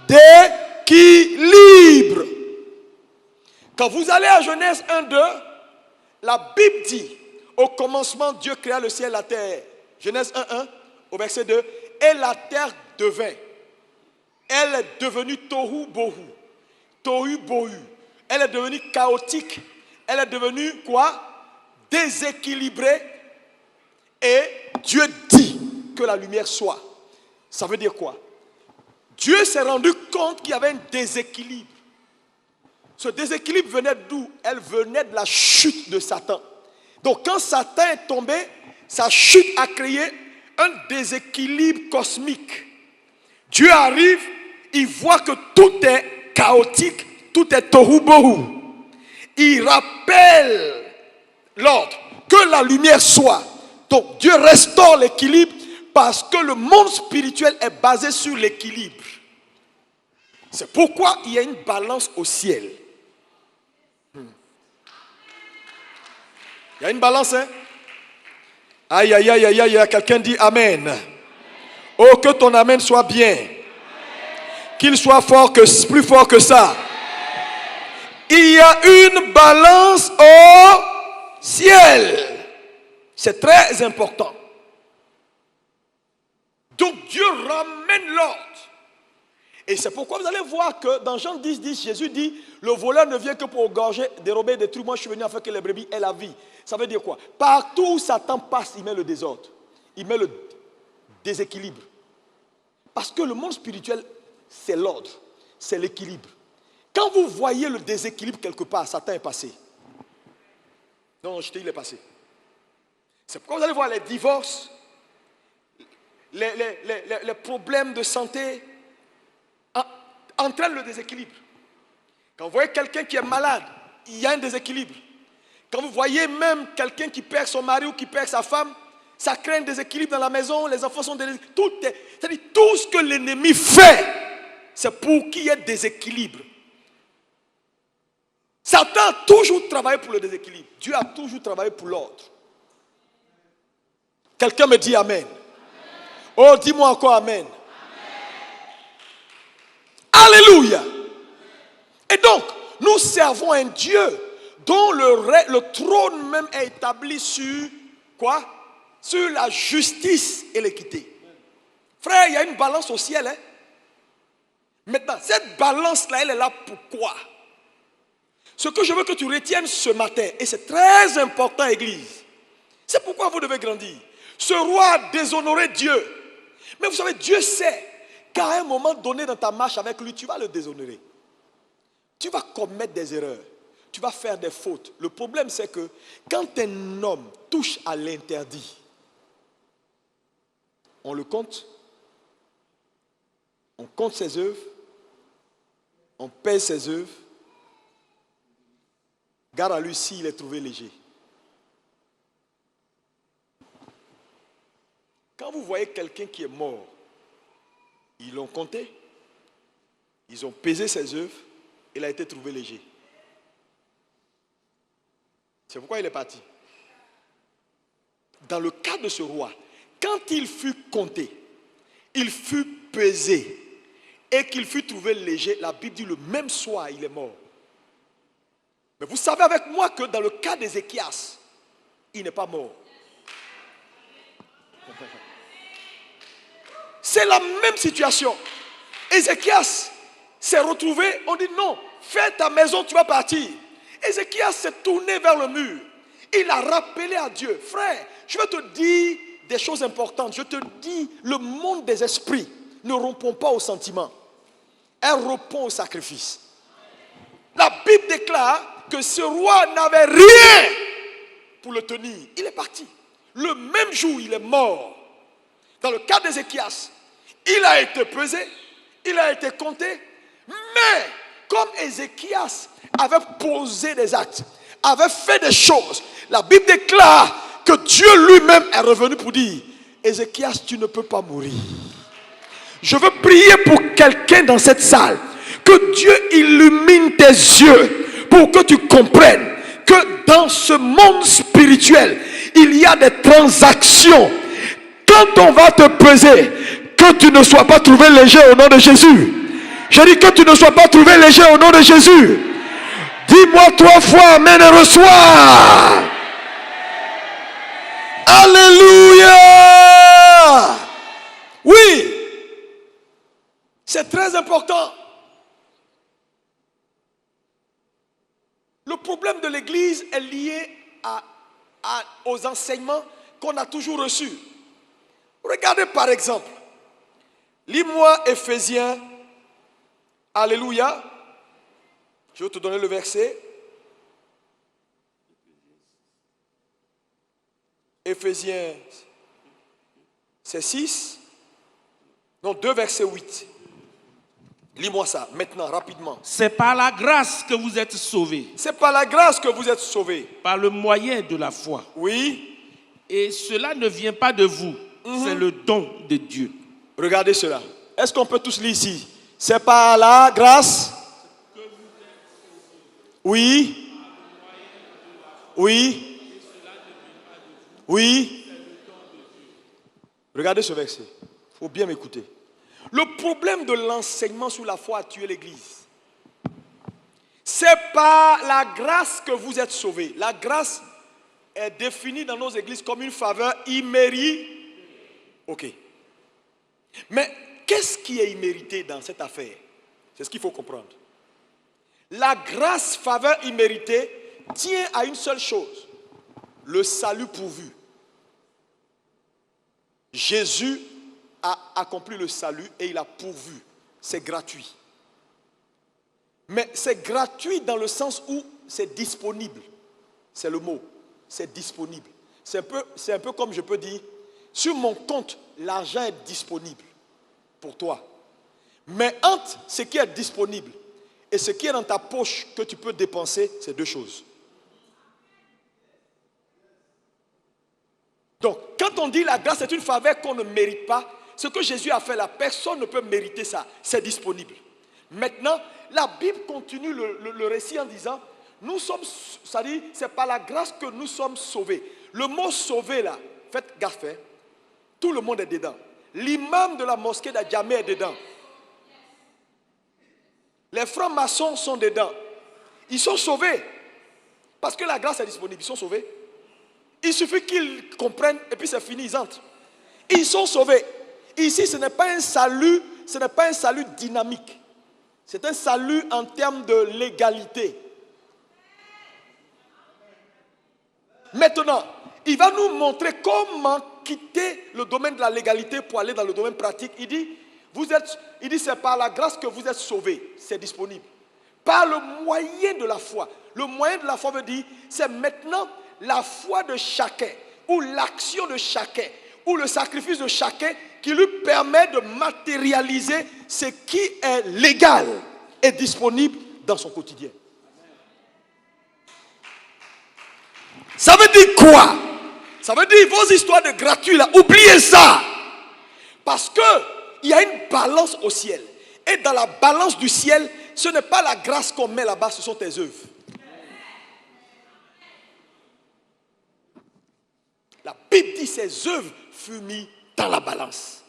d'équilibre. Quand vous allez à Genèse 1:2, la Bible dit, au commencement, Dieu créa le ciel et la terre. Genèse 1:1, au verset 2, et la terre devint. Elle est devenue tohu bohu. Tohu bohu. Elle est devenue chaotique. Elle est devenue quoi? Déséquilibrée. Et Dieu dit que la lumière soit. Ça veut dire quoi? Dieu s'est rendu compte qu'il y avait un déséquilibre. Ce déséquilibre venait d'où? Elle venait de la chute de Satan. Donc quand Satan est tombé, sa chute a créé un déséquilibre cosmique. Dieu arrive, il voit que tout est chaotique, tout est tohu bohu. Il rappelle l'ordre, que la lumière soit. Donc Dieu restaure l'équilibre parce que le monde spirituel est basé sur l'équilibre. C'est pourquoi il y a une balance au ciel. Il y a une balance, hein? Aïe, aïe, aïe, aïe, aïe, quelqu'un dit Amen. Oh, que ton Amen soit bien. Qu'il soit plus fort que ça. Il y a une balance au ciel. C'est très important. Donc Dieu ramène l'ordre. Et c'est pourquoi vous allez voir que dans Jean 10, 10, Jésus dit, le voleur ne vient que pour égorger, dérober, détruire. Moi je suis venu afin que les brebis aient la vie. Ça veut dire quoi? Partout où Satan passe, il met le désordre. Il met le déséquilibre. Parce que le monde spirituel, c'est l'ordre, c'est l'équilibre. Quand vous voyez le déséquilibre quelque part, Satan est passé. Non, je te dis, il est passé. C'est pourquoi vous allez voir les divorces, les problèmes de santé entraînent le déséquilibre. Quand vous voyez quelqu'un qui est malade, il y a un déséquilibre. Quand vous voyez même quelqu'un qui perd son mari ou qui perd sa femme, ça crée un déséquilibre dans la maison, les enfants sont déséquilibrés. C'est-à-dire tout ce que l'ennemi fait, c'est pour qu'il y ait déséquilibre. Satan a toujours travaillé pour le déséquilibre. Dieu a toujours travaillé pour l'ordre. Quelqu'un me dit Amen. Oh, dis-moi encore Amen. Alléluia. Et donc, nous servons un Dieu dont le trône même est établi sur quoi? Sur la justice et l'équité. Frère, il y a une balance au ciel. Hein? Maintenant, cette balance-là, elle est là pourquoi? Ce que je veux que tu retiennes ce matin, et c'est très important, Église, c'est pourquoi vous devez grandir. Ce roi a déshonoré Dieu. Mais vous savez, Dieu sait qu'à un moment donné dans ta marche avec lui, tu vas le déshonorer. Tu vas commettre des erreurs. Tu vas faire des fautes. Le problème, c'est que quand un homme touche à l'interdit, on le compte, on compte ses œuvres, on pèse ses œuvres. Garde à lui s'il est trouvé léger. Quand vous voyez quelqu'un qui est mort, ils l'ont compté, ils ont pesé ses œuvres, il a été trouvé léger. C'est pourquoi il est parti. Dans le cas de ce roi, quand il fut compté, il fut pesé et qu'il fut trouvé léger, la Bible dit le même soir, il est mort. Mais vous savez avec moi que dans le cas d'Ézéchias, il n'est pas mort. C'est la même situation. Ézéchias s'est retrouvé, on dit non, fais ta maison, tu vas partir. Ézéchias s'est tourné vers le mur. Il a rappelé à Dieu, frère, je vais te dire des choses importantes. Je te dis, le monde des esprits ne répond pas aux sentiments. Elle répond au sacrifice. La Bible déclare que ce roi n'avait rien pour le tenir. Il est parti. Le même jour, il est mort. Dans le cas d'Ézéchias, il a été pesé, il a été compté, mais comme Ézéchias avait posé des actes, avait fait des choses, la Bible déclare que Dieu lui-même est revenu pour dire, Ézéchias, tu ne peux pas mourir. Je veux prier pour quelqu'un dans cette salle, que Dieu illumine tes yeux pour que tu comprennes que dans ce monde spirituel, il y a des transactions. Quand on va te peser, que tu ne sois pas trouvé léger au nom de Jésus. Je dis que tu ne sois pas trouvé léger au nom de Jésus. Dis-moi 3 fois Amen et reçois. Alléluia. Oui. C'est très important. Le problème de l'Église est lié aux enseignements qu'on a toujours reçus. Regardez par exemple, lis-moi Éphésiens Alléluia. Je vais te donner le verset. Éphésiens, c'est 6. Non, 2 verset 8. Lis-moi ça, maintenant, rapidement. C'est par la grâce que vous êtes sauvés. C'est par la grâce que vous êtes sauvés. Par le moyen de la foi. Oui. Et cela ne vient pas de vous. C'est le don de Dieu. Regardez cela. Est-ce qu'on peut tous lire ici? C'est par la grâce. Oui. Oui. Oui. Regardez ce verset. Il faut bien m'écouter. Le problème de l'enseignement sur la foi a tué l'Église. C'est par la grâce que vous êtes sauvés. La grâce est définie dans nos églises comme une faveur imméritée. Ok. Mais qu'est-ce qui est immérité dans cette affaire? C'est ce qu'il faut comprendre. La grâce, faveur imméritée, tient à une seule chose. Le salut pourvu. Jésus a accompli le salut et il a pourvu. C'est gratuit. Mais c'est gratuit dans le sens où c'est disponible. C'est le mot. C'est disponible. C'est un peu comme je peux dire, sur mon compte, l'argent est disponible pour toi. Mais entre ce qui est disponible et ce qui est dans ta poche que tu peux dépenser, c'est deux choses. Donc, quand on dit la grâce est une faveur qu'on ne mérite pas, ce que Jésus a fait là, personne ne peut mériter ça. C'est disponible. Maintenant, la Bible continue le récit en disant, nous sommes, ça dit, c'est par la grâce que nous sommes sauvés. Le mot sauvé là, faites gaffe, hein, tout le monde est dedans. L'imam de la mosquée d'Adjamé est dedans. Les francs-maçons sont dedans. Ils sont sauvés. Parce que la grâce est disponible, ils sont sauvés. Il suffit qu'ils comprennent et puis c'est fini, ils entrent. Ils sont sauvés. Ici, ce n'est pas un salut dynamique. C'est un salut en termes de légalité. Maintenant, il va nous montrer comment quitter le domaine de la légalité pour aller dans le domaine pratique. Il dit, c'est par la grâce que vous êtes sauvés. C'est disponible. Par le moyen de la foi. Le moyen de la foi veut dire, c'est maintenant la foi de chacun, ou l'action de chacun, ou le sacrifice de chacun qui lui permet de matérialiser ce qui est légal et disponible dans son quotidien. Ça veut dire quoi? Ça veut dire vos histoires de gratuit là, oubliez ça. Parce qu'il y a une balance au ciel. Et dans la balance du ciel, ce n'est pas la grâce qu'on met là-bas, ce sont tes œuvres. La Bible dit ses œuvres furent mises dans la balance.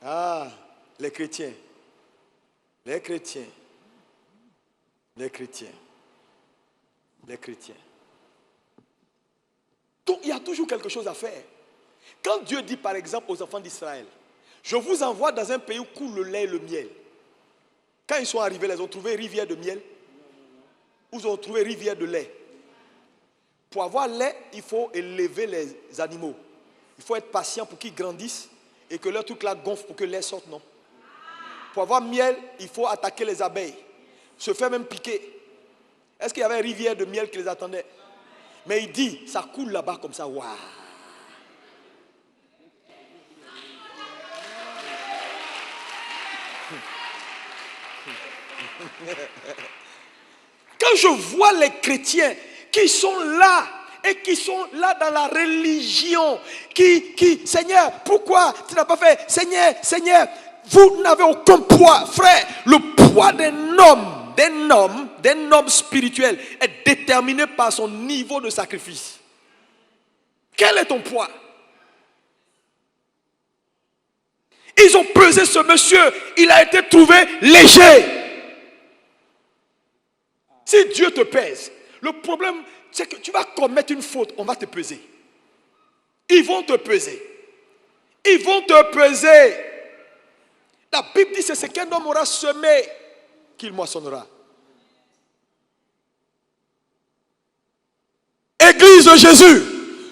Ah, les chrétiens. Les chrétiens. Les chrétiens. Les chrétiens. Donc, il y a toujours quelque chose à faire. Quand Dieu dit par exemple aux enfants d'Israël, je vous envoie dans un pays où coule le lait et le miel. Quand ils sont arrivés, ils ont trouvé rivière de miel. Ou ils ont trouvé rivière de lait. Pour avoir lait, il faut élever les animaux. Il faut être patient pour qu'ils grandissent et que leur truc là gonfle pour que le lait sorte, non. Pour avoir miel, il faut attaquer les abeilles. Se faire même piquer. Est-ce qu'il y avait une rivière de miel qui les attendait? Mais il dit, ça coule là-bas comme ça. Waouh! Quand je vois les chrétiens qui sont là et qui sont là dans la religion, Seigneur, pourquoi tu n'as pas fait? Seigneur, vous n'avez aucun poids, frère. Le poids d'un homme spirituel est déterminé par son niveau de sacrifice. Quel est ton poids? Ils ont pesé ce monsieur, il a été trouvé léger. Si Dieu te pèse, le problème c'est que tu vas commettre une faute, on va te peser. Ils vont te peser. Ils vont te peser. La Bible dit c'est ce qu'un homme aura semé qu'il moissonnera. Église de Jésus,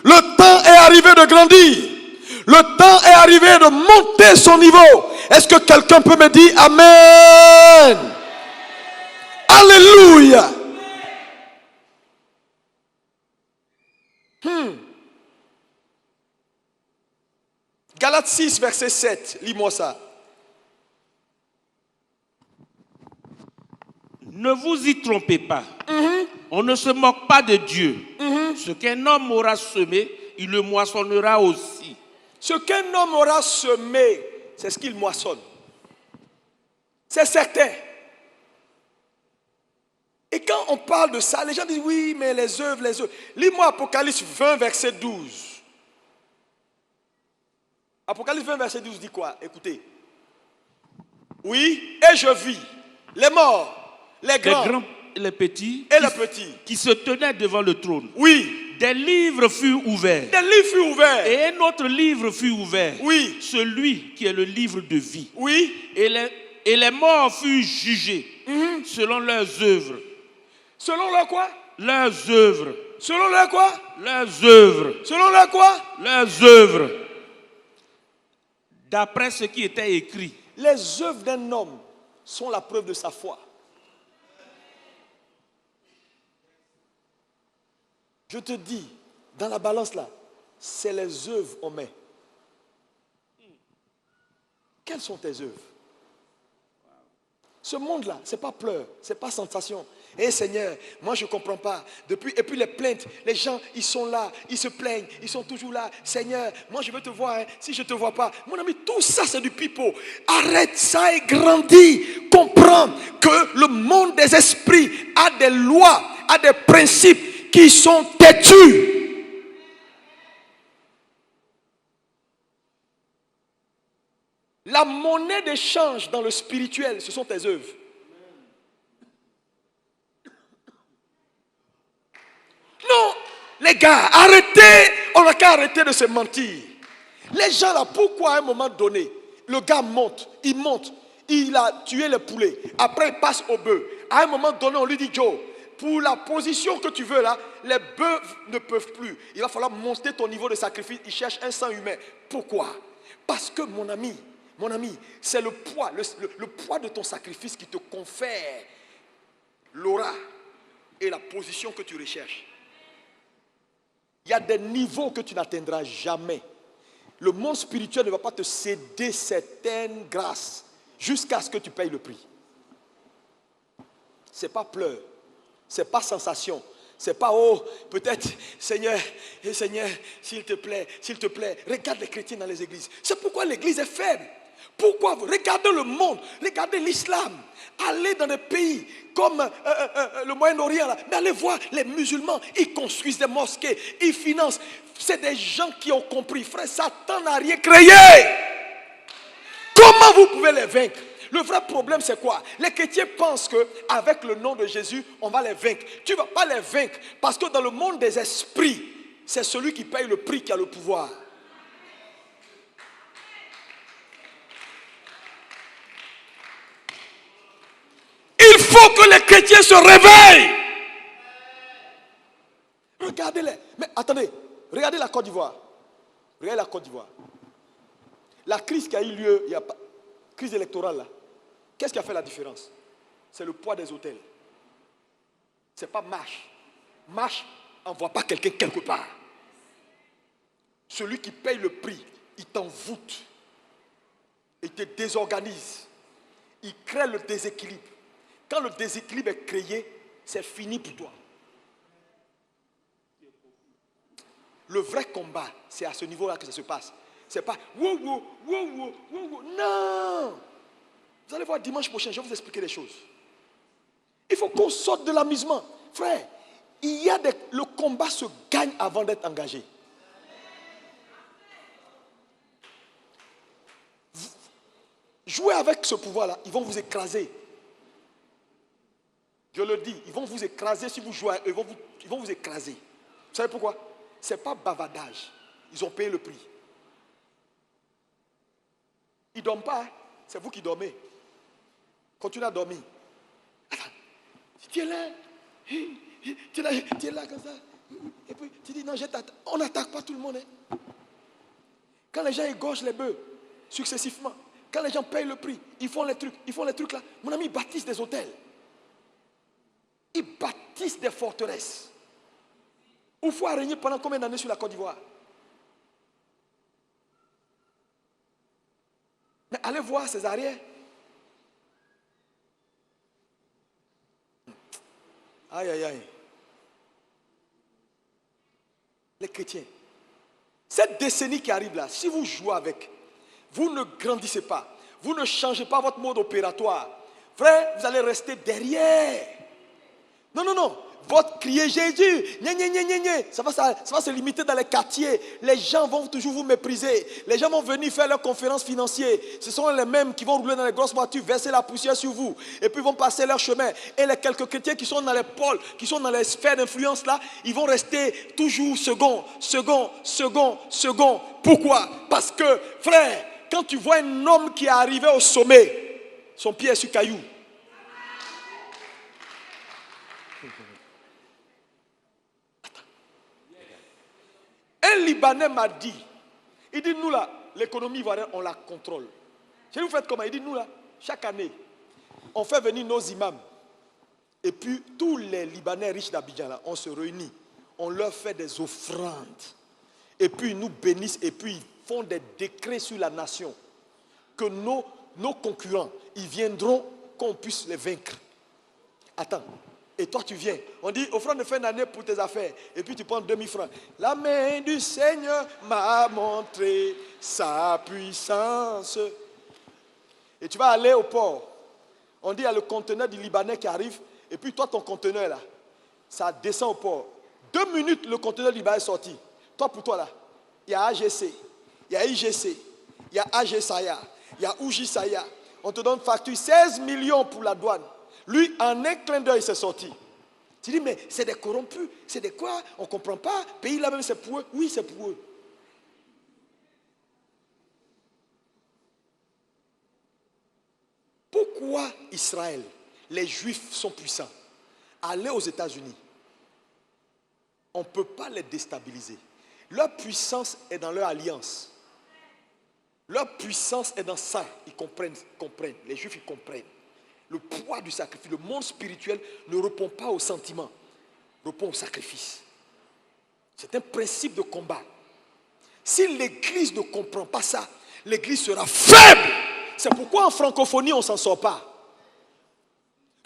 le temps est arrivé de grandir. de monter son niveau. Est-ce que quelqu'un peut me dire Amen? Alléluia. Galates 6, verset 7. Lis-moi ça. Ne vous y trompez pas. On ne se moque pas de Dieu. Ce qu'un homme aura semé, il le moissonnera aussi. Ce qu'un homme aura semé, c'est ce qu'il moissonne. C'est certain. Et quand on parle de ça, les gens disent oui, mais les œuvres. Lis-moi Apocalypse 20, verset 12. Apocalypse 20, verset 12 dit quoi? Écoutez. Oui, et je vis les morts, les grands les petits, et les petits qui se tenaient devant le trône. Oui. Des livres furent ouverts. Des livres furent ouverts. Et un autre livre fut ouvert. Oui. Celui qui est le livre de vie. Oui. Et les morts furent jugés selon leurs œuvres. Selon leur quoi? Leurs œuvres. Selon leur quoi? Leurs œuvres. Selon leur quoi? Leurs œuvres. D'après ce qui était écrit. Les œuvres d'un homme sont la preuve de sa foi. Je te dis, dans la balance là, c'est les œuvres qu'on met. Quelles sont tes œuvres? Ce monde-là, ce n'est pas pleurs, ce n'est pas sensation. Eh Seigneur, moi je ne comprends pas. Et puis les plaintes, les gens, ils sont là, ils se plaignent, ils sont toujours là. Seigneur, moi je veux te voir, hein. Si je ne te vois pas, mon ami, tout ça c'est du pipeau. Arrête ça et grandis. Comprends que le monde des esprits a des lois, a des principes qui sont têtus. La monnaie d'échange dans le spirituel, ce sont tes œuvres. Non, les gars, arrêtez, on n'a qu'à arrêter de se mentir. Les gens là, pourquoi à un moment donné, le gars monte, il a tué le poulet, après il passe au bœuf. À un moment donné, on lui dit, Joe, pour la position que tu veux là, les bœufs ne peuvent plus. Il va falloir monter ton niveau de sacrifice. Il cherche un sang humain. Pourquoi? Parce que mon ami, c'est le poids, le poids de ton sacrifice qui te confère l'aura et la position que tu recherches. Il y a des niveaux que tu n'atteindras jamais. Le monde spirituel ne va pas te céder certaines grâces jusqu'à ce que tu payes le prix. Ce n'est pas pleurs, ce n'est pas sensation. C'est pas, oh, peut-être, Seigneur, s'il te plaît, regarde les chrétiens dans les églises. C'est pourquoi l'église est faible. Pourquoi vous regardez le monde, regardez l'islam, allez dans des pays comme le Moyen-Orient, là, mais allez voir les musulmans, ils construisent des mosquées, ils financent. C'est des gens qui ont compris, frère, Satan n'a rien créé. Comment vous pouvez les vaincre? Le vrai problème c'est quoi? Les chrétiens pensent qu'avec le nom de Jésus, on va les vaincre. Tu ne vas pas les vaincre parce que dans le monde des esprits, c'est celui qui paye le prix qui a le pouvoir. Il faut que les chrétiens se réveillent. Regardez-les. Mais attendez, regardez la Côte d'Ivoire. Regardez la Côte d'Ivoire. La crise qui a eu lieu, il y a pas, crise électorale là. Qu'est-ce qui a fait la différence? C'est le poids des hôtels. Ce n'est pas marche. Marche n'envoie pas quelqu'un quelque part. Celui qui paye le prix, il t'envoûte. Il te désorganise. Il crée le déséquilibre. Quand le déséquilibre est créé, c'est fini pour toi. Le vrai combat, c'est à ce niveau-là que ça se passe. C'est pas wow, wow, wow, wow, wow. Non! Vous allez voir dimanche prochain, je vais vous expliquer les choses. Il faut qu'on sorte de l'amusement. Frère, le combat se gagne avant d'être engagé. Jouez avec ce pouvoir-là, ils vont vous écraser. Je le dis, ils vont vous écraser si vous jouez, ils vont vous écraser. Vous savez pourquoi? Ce n'est pas bavardage. Ils ont payé le prix. Ils ne dorment pas, hein? C'est vous qui dormez. Continuez à dormir. Attends, tu es là, tu es là comme ça. Et puis tu dis non, on n'attaque pas tout le monde. Hein? Quand les gens égorgent les bœufs, successivement. Quand les gens payent le prix, ils font les trucs là. Mon ami, ils bâtissent des hôtels. Ils bâtissent des forteresses. Il faut régner pendant combien d'années sur la Côte d'Ivoire? Mais allez voir ses arrières. Aïe, aïe, aïe. Les chrétiens. Cette décennie qui arrive là, si vous jouez avec, vous ne grandissez pas, vous ne changez pas votre mode opératoire, frère, vous allez rester derrière. Non, non, non. Votre crier Jésus, ça va se limiter dans les quartiers. Les gens vont toujours vous mépriser. Les gens vont venir faire leurs conférences financières. Ce sont les mêmes qui vont rouler dans les grosses voitures, verser la poussière sur vous. Et puis ils vont passer leur chemin. Et les quelques chrétiens qui sont dans les pôles, qui sont dans les sphères d'influence là, ils vont rester toujours second. Pourquoi? Parce que, frère, quand tu vois un homme qui est arrivé au sommet, son pied est sur caillou. Un Libanais m'a dit, il dit nous là, l'économie ivoirienne, on la contrôle. Je vais vous faire comment? Il dit nous là, chaque année, on fait venir nos imams. Et puis tous les Libanais riches d'Abidjan là, on se réunit. On leur fait des offrandes. Et puis ils nous bénissent et puis ils font des décrets sur la nation. Que nos concurrents, ils viendront qu'on puisse les vaincre. Attends. Et toi tu viens, on dit offrande de fin d'année pour tes affaires. Et puis tu prends 2000 francs. La main du Seigneur m'a montré sa puissance. Et tu vas aller au port. On dit il y a le conteneur du Libanais qui arrive. Et puis toi ton conteneur là, ça descend au port. 2 minutes le conteneur du Libanais est sorti. Toi pour toi là, il y a AGC, il y a IGC, il y a AG Saya, il y a Uji Saya. On te donne facture 16 millions pour la douane. Lui, en un clin d'œil, il s'est sorti. Tu dis, mais c'est des corrompus, c'est des quoi? On ne comprend pas. Pays là même, c'est pour eux. Oui, c'est pour eux. Pourquoi Israël, les Juifs sont puissants? Allez aux États-Unis. On ne peut pas les déstabiliser. Leur puissance est dans leur alliance. Leur puissance est dans ça. Ils comprennent. Les Juifs, ils comprennent. Le poids du sacrifice, le monde spirituel ne répond pas aux sentiments, répond au sacrifice. C'est un principe de combat. Si l'Église ne comprend pas ça, l'Église sera faible. C'est pourquoi en francophonie, on ne s'en sort pas.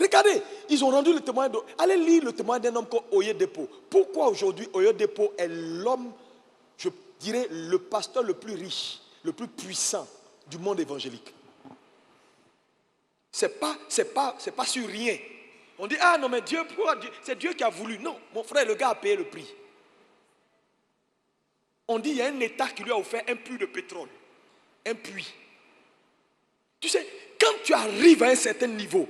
Regardez, ils ont rendu le témoin. Allez lire le témoin d'un homme comme Oyedepo. Pourquoi aujourd'hui Oyedepo est l'homme, je dirais, le pasteur le plus riche, le plus puissant du monde évangélique? C'est pas sur rien. On dit, ah non, mais Dieu, c'est Dieu qui a voulu. Non, mon frère, le gars a payé le prix. On dit, il y a un État qui lui a offert un puits de pétrole. Un puits. Tu sais, quand tu arrives à un certain niveau,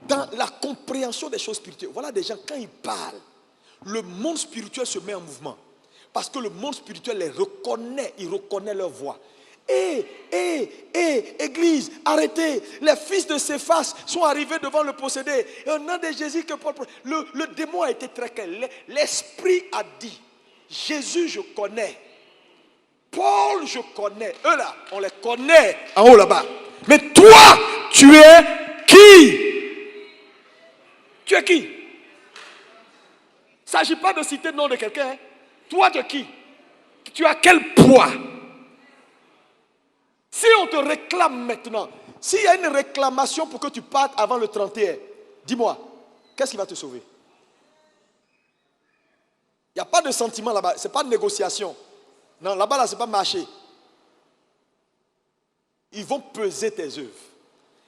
dans la compréhension des choses spirituelles, voilà des gens, quand ils parlent, le monde spirituel se met en mouvement. Parce que le monde spirituel les reconnaît, il reconnaît leur voix. Église, arrêtez. Les fils de Céphas sont arrivés devant le possédé. Et au nom de Jésus, que le démon a été très clair. L'esprit a dit, Jésus, je connais. Paul, je connais. Eux là, on les connaît en haut là-bas. Mais toi, tu es qui? Tu es qui? Il ne s'agit pas de citer le nom de quelqu'un. Hein. Toi, tu es qui? Tu as quel poids? Si on te réclame maintenant, s'il y a une réclamation pour que tu partes avant le 31, dis-moi, qu'est-ce qui va te sauver? Il n'y a pas de sentiment là-bas, ce n'est pas de négociation. Non, là-bas, là, ce n'est pas marché. Ils vont peser tes œuvres.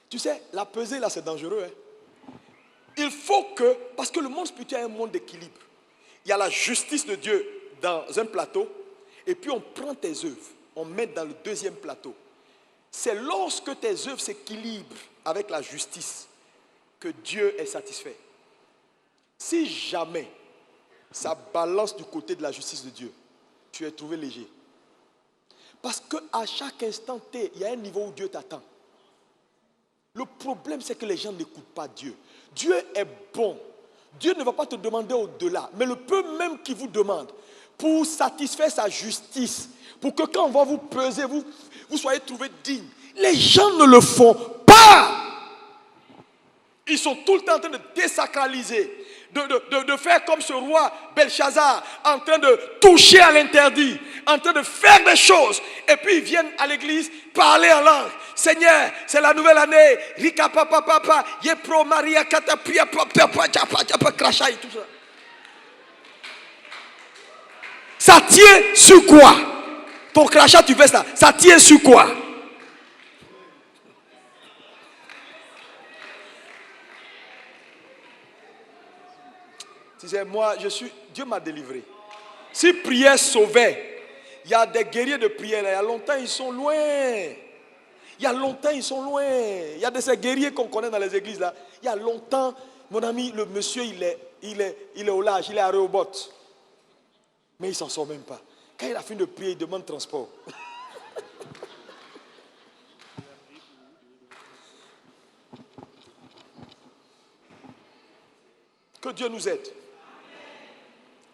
Tu sais, la pesée, là, c'est dangereux. Hein? Il faut que, parce que le monde spirituel est un monde d'équilibre. Il y a la justice de Dieu dans un plateau, et puis on prend tes œuvres, on met dans le deuxième plateau. C'est lorsque tes œuvres s'équilibrent avec la justice que Dieu est satisfait. Si jamais ça balance du côté de la justice de Dieu, tu es trouvé léger. Parce qu'à chaque instant T, il y a un niveau où Dieu t'attend. Le problème, c'est que les gens n'écoutent pas Dieu. Dieu est bon. Dieu ne va pas te demander au-delà. Mais le peu même qu'il vous demande, pour satisfaire sa justice, pour que quand on va vous peser, vous soyez trouvés dignes. Les gens ne le font pas. Ils sont tout le temps en train de désacraliser, de faire comme ce roi Belshazzar, en train de toucher à l'interdit, en train de faire des choses. Et puis ils viennent à l'église parler en langue. Seigneur, c'est la nouvelle année. Rika papa papa, Yepro Maria Katapia papa crachat et tout ça. Ça tient sur quoi? Ton crachat, tu fais ça. Ça tient sur quoi? Tu sais, moi, Dieu m'a délivré. Si prière sauvait, il y a des guerriers de prière, il y a longtemps, ils sont loin. Il y a longtemps, ils sont loin. Il y a de ces guerriers qu'on connaît dans les églises là. Il y a longtemps, mon ami, le monsieur, il est au large, il est à Rehoboth. Mais il ne s'en sort même pas. Quand il a fini de prier, il demande transport. Que Dieu nous aide.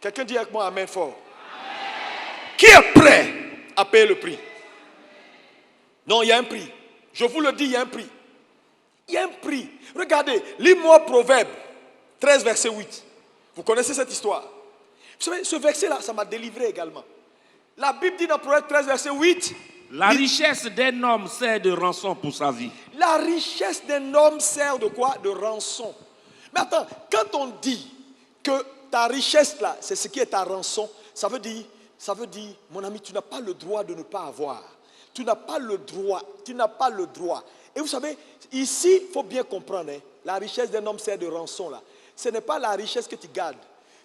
Quelqu'un dit avec moi amen fort. Amen. Qui est prêt à payer le prix? Non, il y a un prix. Je vous le dis, il y a un prix. Il y a un prix. Regardez, lis-moi Proverbe 13, verset 8. Vous connaissez cette histoire? Vous savez, ce verset-là, ça m'a délivré également. La Bible dit dans Proverbe 13, verset 8. La richesse d'un homme sert de rançon pour sa vie. La richesse d'un homme sert de quoi? De rançon. Mais attends, quand on dit que ta richesse là, c'est ce qui est ta rançon, ça veut dire, mon ami, tu n'as pas le droit de ne pas avoir. Tu n'as pas le droit. Et vous savez, ici, il faut bien comprendre, hein, la richesse d'un homme sert de rançon là. Ce n'est pas la richesse que tu gardes.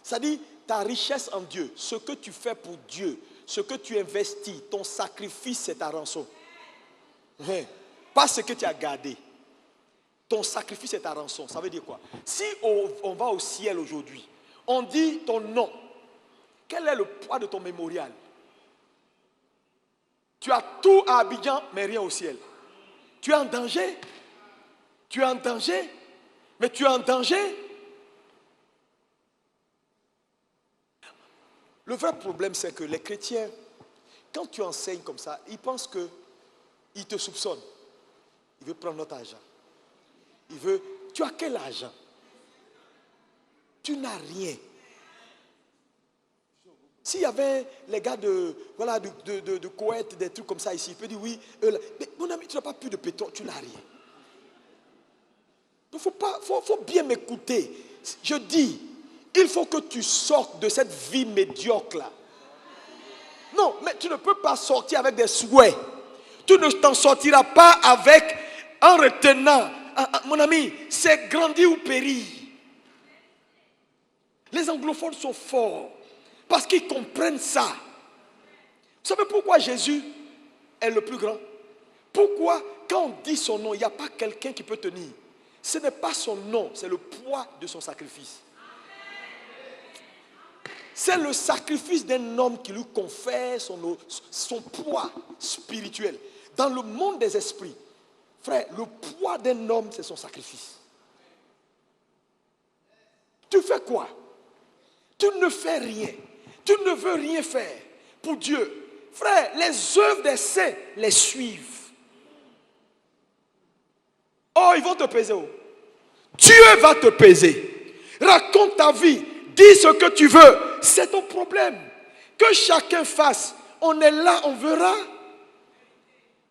C'est-à-dire, ta richesse en Dieu, ce que tu fais pour Dieu, ce que tu investis, ton sacrifice, c'est ta rançon. Pas ce que tu as gardé. Ton sacrifice est ta rançon. Ça veut dire quoi? Si on va au ciel aujourd'hui, on dit ton nom. Quel est le poids de ton mémorial? Tu as tout à Abidjan, mais rien au ciel. Tu es en danger? Tu es en danger? Mais tu es en danger? Le vrai problème, c'est que les chrétiens, quand tu enseignes comme ça, ils pensent qu'ils te soupçonnent. Ils veulent prendre notre argent. Tu as quel argent? Tu n'as rien. S'il y avait les gars de Koweït, des trucs comme ça ici, il peut dire oui. Mais mon ami, tu n'as pas plus de pétrole, tu n'as rien. Il faut bien m'écouter. Je dis, il faut que tu sortes de cette vie médiocre là. Non, mais tu ne peux pas sortir avec des souhaits. Tu ne t'en sortiras pas en retenant. Mon ami, c'est grandir ou périr. Les anglophones sont forts parce qu'ils comprennent ça. Vous savez pourquoi Jésus est le plus grand? Pourquoi quand on dit son nom, il n'y a pas quelqu'un qui peut tenir? Ce n'est pas son nom, c'est le poids de son sacrifice. C'est le sacrifice d'un homme qui lui confère son poids spirituel. Dans le monde des esprits, frère, le poids d'un homme, c'est son sacrifice. Tu fais quoi? Tu ne fais rien. Tu ne veux rien faire pour Dieu. Frère, les œuvres des saints les suivent. Oh, ils vont te peser. Oh. Dieu va te peser. Raconte ta vie. Dis ce que tu veux. C'est ton problème. Que chacun fasse. On est là, on verra.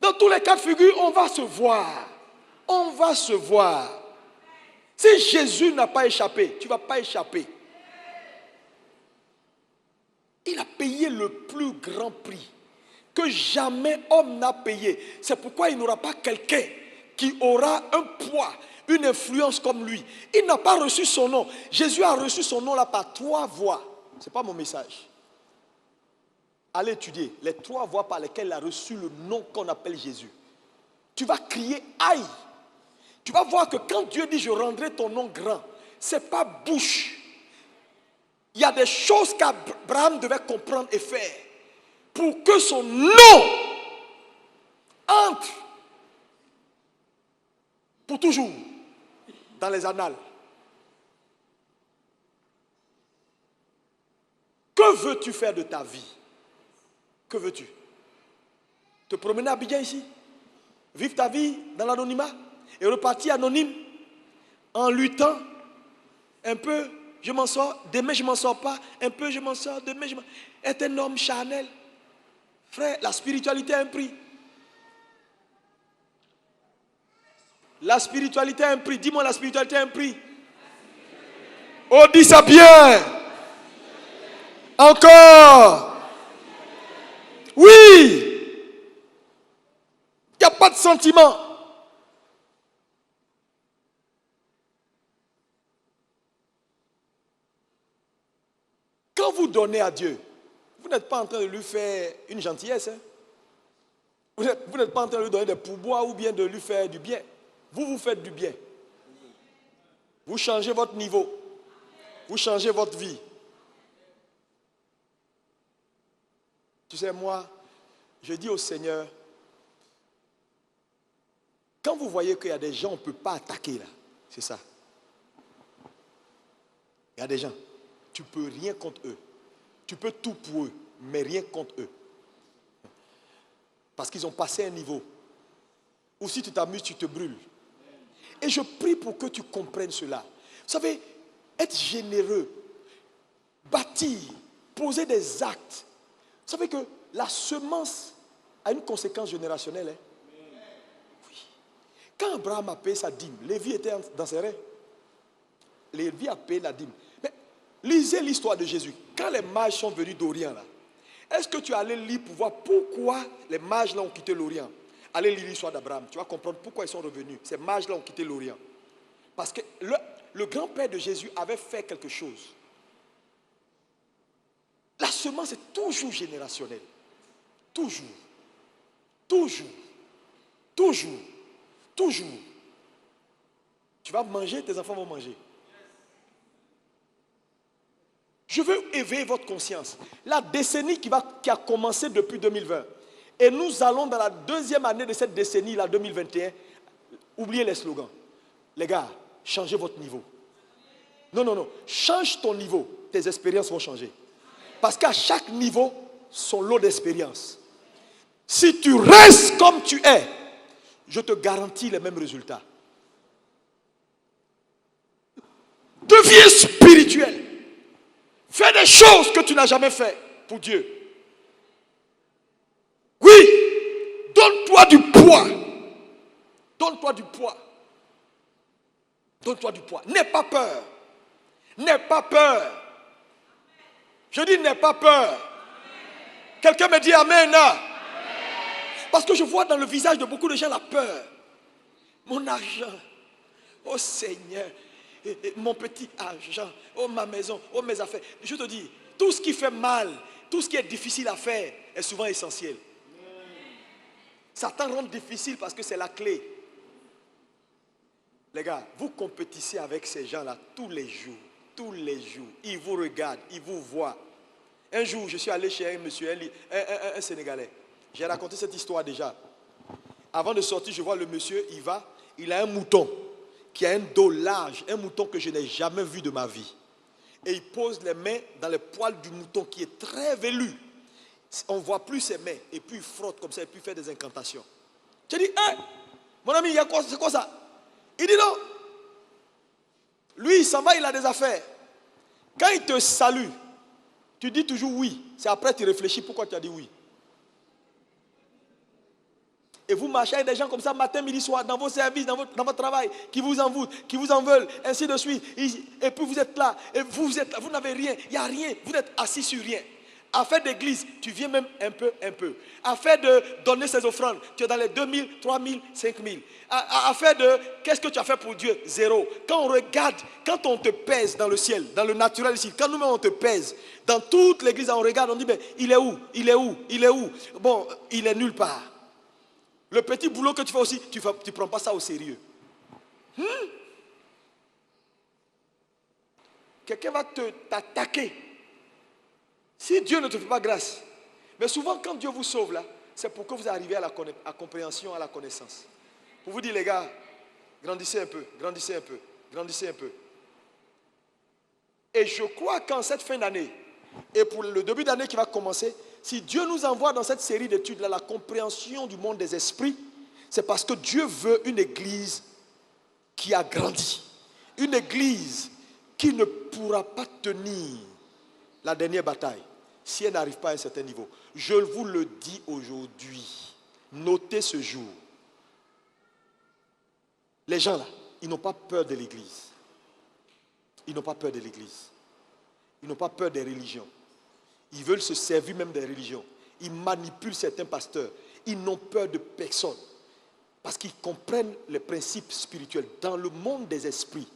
Dans tous les cas de figure, on va se voir. On va se voir. Si Jésus n'a pas échappé, tu ne vas pas échapper. Il a payé le plus grand prix que jamais homme n'a payé. C'est pourquoi il n'aura pas quelqu'un qui aura un poids, une influence comme lui. Il n'a pas reçu son nom. Jésus a reçu son nom là par 3 voies. Ce n'est pas mon message. Allez étudier les 3 voies par lesquelles il a reçu le nom qu'on appelle Jésus. Tu vas crier aïe. Tu vas voir que quand Dieu dit je rendrai ton nom grand, ce n'est pas bouche. Il y a des choses qu'Abraham devait comprendre et faire pour que son nom entre pour toujours dans les annales. Que Que veux-tu faire de ta vie? Que veux-tu? Te promener à Abidjan ici? Vivre ta vie dans l'anonymat? Et repartir anonyme? En luttant? Un peu, je m'en sors, demain je m'en sors pas. Un peu, je m'en sors, demain je m'en sors. Être un homme charnel. Frère, la spiritualité a un prix. La spiritualité a un prix. Dis-moi, la spiritualité a un prix. Oh, dis ça bien. Encore. Oui. Il n'y a pas de sentiment. Quand vous donnez à Dieu, vous n'êtes pas en train de lui faire une gentillesse. Hein? Vous n'êtes pas en train de lui donner des pourboires ou bien de lui faire du bien. Vous vous faites du bien. Vous changez votre niveau. Vous changez votre vie. Tu sais, moi, je dis au Seigneur, quand vous voyez qu'il y a des gens qu'on ne peut pas attaquer là, c'est ça. Il y a des gens, tu ne peux rien contre eux. Tu peux tout pour eux, mais rien contre eux. Parce qu'ils ont passé un niveau. Ou si tu t'amuses, tu te brûles. Et je prie pour que tu comprennes cela. Vous savez, être généreux, bâtir, poser des actes. Vous savez que la semence a une conséquence générationnelle. Hein? Oui. Quand Abraham a payé sa dîme, Lévi était dans ses rêves. Lévi a payé la dîme. Mais lisez l'histoire de Jésus. Quand les mages sont venus d'Orient, là, est-ce que tu es allé lire pour voir pourquoi les mages là ont quitté l'Orient? Allez lire l'histoire d'Abraham. Tu vas comprendre pourquoi ils sont revenus. Ces mages là ont quitté l'Orient. Parce que le grand-père de Jésus avait fait quelque chose. La semence est toujours générationnelle. Toujours. Toujours. Toujours. Toujours. Tu vas manger, tes enfants vont manger. Je veux éveiller votre conscience. La décennie qui a commencé depuis 2020. Et nous allons dans la deuxième année de cette décennie, la 2021. Oubliez les slogans. Les gars, changez votre niveau. Non, non, non. Change ton niveau. Tes expériences vont changer. Parce qu'à chaque niveau, son lot d'expériences. Si tu restes comme tu es, je te garantis les mêmes résultats. Deviens spirituel. Fais des choses que tu n'as jamais fait pour Dieu. Oui, donne-toi du poids. Donne-toi du poids. Donne-toi du poids. N'aie pas peur. N'aie pas peur. Je dis n'aie pas peur. Quelqu'un me dit amen. Parce que je vois dans le visage de beaucoup de gens la peur. Mon argent. Oh Seigneur. Mon petit argent. Oh ma maison. Oh mes affaires. Je te dis, tout ce qui fait mal, tout ce qui est difficile à faire est souvent essentiel. Satan rend difficile parce que c'est la clé. Les gars, vous compétissez avec ces gens-là tous les jours. Tous les jours. Ils vous regardent, ils vous voient. Un jour, je suis allé chez un monsieur, un Sénégalais. J'ai raconté cette histoire déjà. Avant de sortir, je vois le monsieur, il a un mouton qui a un dos large, un mouton que je n'ai jamais vu de ma vie. Et il pose les mains dans les poils du mouton qui est très velu. On ne voit plus ses mains. Et puis il frotte comme ça et puis il fait des incantations. Tu dis, hey, mon ami, c'est quoi ça? Il dit non. Lui, il s'en va, il a des affaires. Quand il te salue, tu dis toujours oui. C'est après que tu réfléchis pourquoi tu as dit oui. Et vous marchez avec des gens comme ça, matin, midi, soir, dans vos services, dans votre travail, qui vous envoûtent, qui vous en veulent, ainsi de suite. Et puis vous êtes là, et vous êtes là, vous n'avez rien, il n'y a rien, vous êtes assis sur rien. Affaire d'église, tu viens même un peu. Affaire de donner ses offrandes, tu es dans les 2000, 3000, 5000. Affaire de, qu'est-ce que tu as fait pour Dieu? Zéro. Quand on regarde, quand on te pèse dans le ciel, dans le naturel ici, quand nous-mêmes on te pèse, dans toute l'église, on regarde, on dit, ben, il est où? Il est où? Il est où? Bon, il est nulle part. Le petit boulot que tu fais aussi, tu ne prends pas ça au sérieux. Quelqu'un va t'attaquer. Si Dieu ne te fait pas grâce. Mais souvent, quand Dieu vous sauve là, c'est pour que vous arriviez à la compréhension, à la connaissance. Pour vous dire, les gars, grandissez un peu, grandissez un peu, grandissez un peu. Et je crois qu'en cette fin d'année, Et pour le début d'année qui va commencer, si Dieu nous envoie dans cette série d'études là, la compréhension du monde des esprits, c'est parce que Dieu veut une église qui a grandi. Une église qui ne pourra pas tenir la dernière bataille si elle n'arrive pas à un certain niveau. Je vous le dis aujourd'hui, notez ce jour. Les gens là, ils n'ont pas peur de l'église. Ils n'ont pas peur de l'église. Ils n'ont pas peur des religions. Ils veulent se servir même des religions. Ils manipulent certains pasteurs. Ils n'ont peur de personne. Parce qu'ils comprennent les principes spirituels. Dans le monde des esprits,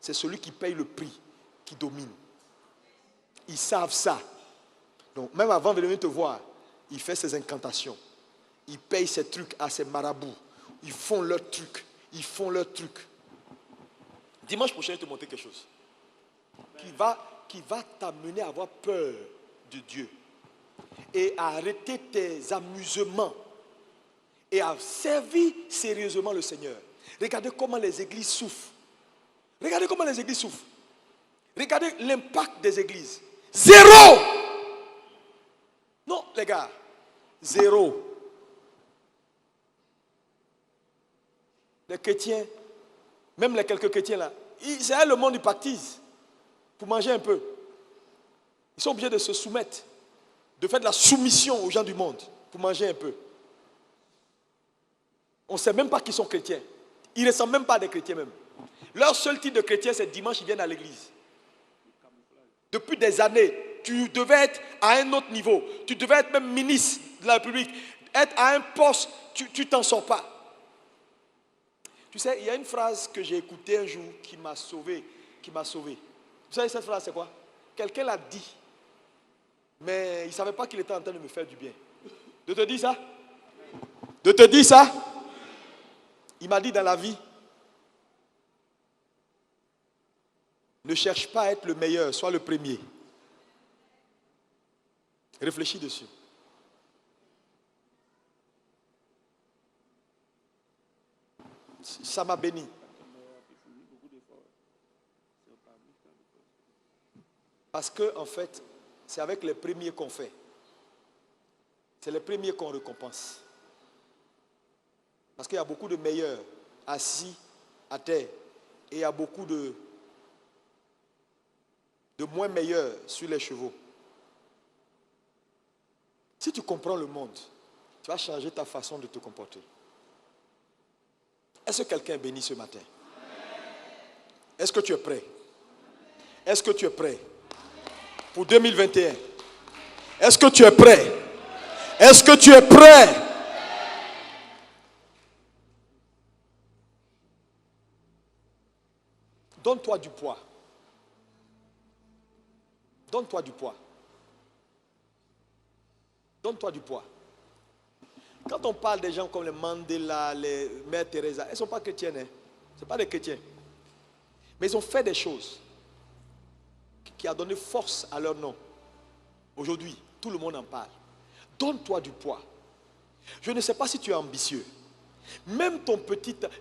c'est celui qui paye le prix qui domine. Ils savent ça. Donc même avant de venir te voir, il fait ses incantations. Il paye ses trucs à ses marabouts. Ils font leurs trucs. Ils font leurs trucs. Dimanche prochain, je vais te montrer quelque chose qui va t'amener à avoir peur de Dieu et à arrêter tes amusements et à servir sérieusement le Seigneur. Regardez comment les églises souffrent. Regardez comment les églises souffrent. Regardez l'impact des églises. Zéro! Non, les gars, zéro. Les chrétiens, même les quelques chrétiens là, c'est le monde, ils pactisent pour manger un peu. Ils sont obligés de se soumettre, de faire de la soumission aux gens du monde pour manger un peu. On ne sait même pas qu'ils sont chrétiens. Ils ne ressemblent même pas à des chrétiens même. Leur seul type de chrétien, c'est dimanche, ils viennent à l'église. Depuis des années, tu devais être à un autre niveau. Tu devais être même ministre de la République. Être à un poste, tu t'en sors pas. Tu sais, il y a une phrase que j'ai écoutée un jour qui m'a sauvé. Vous savez cette phrase, c'est quoi? Quelqu'un l'a dit, mais il ne savait pas qu'il était en train de me faire du bien. De te dire ça? De te dire ça? Il m'a dit dans la vie, ne cherche pas à être le meilleur, sois le premier. Réfléchis dessus. Ça m'a béni. Parce que, en fait, c'est avec les premiers qu'on fait. C'est les premiers qu'on récompense. Parce qu'il y a beaucoup de meilleurs assis à terre. Et il y a beaucoup de moins meilleurs sur les chevaux. Si tu comprends le monde, tu vas changer ta façon de te comporter. Est-ce que quelqu'un est béni ce matin? Est-ce que tu es prêt? Est-ce que tu es prêt pour 2021? Est-ce que tu es prêt? Est-ce que tu es prêt? Donne-toi du poids. Donne-toi du poids. Donne-toi du poids. Quand on parle des gens comme les Mandela, les Mère Teresa, elles ne sont pas chrétiennes. Hein? Ce ne sont pas des chrétiens. Mais ils ont fait des choses qui ont donné force à leur nom. Aujourd'hui, tout le monde en parle. Donne-toi du poids. Je ne sais pas si tu es ambitieux. Même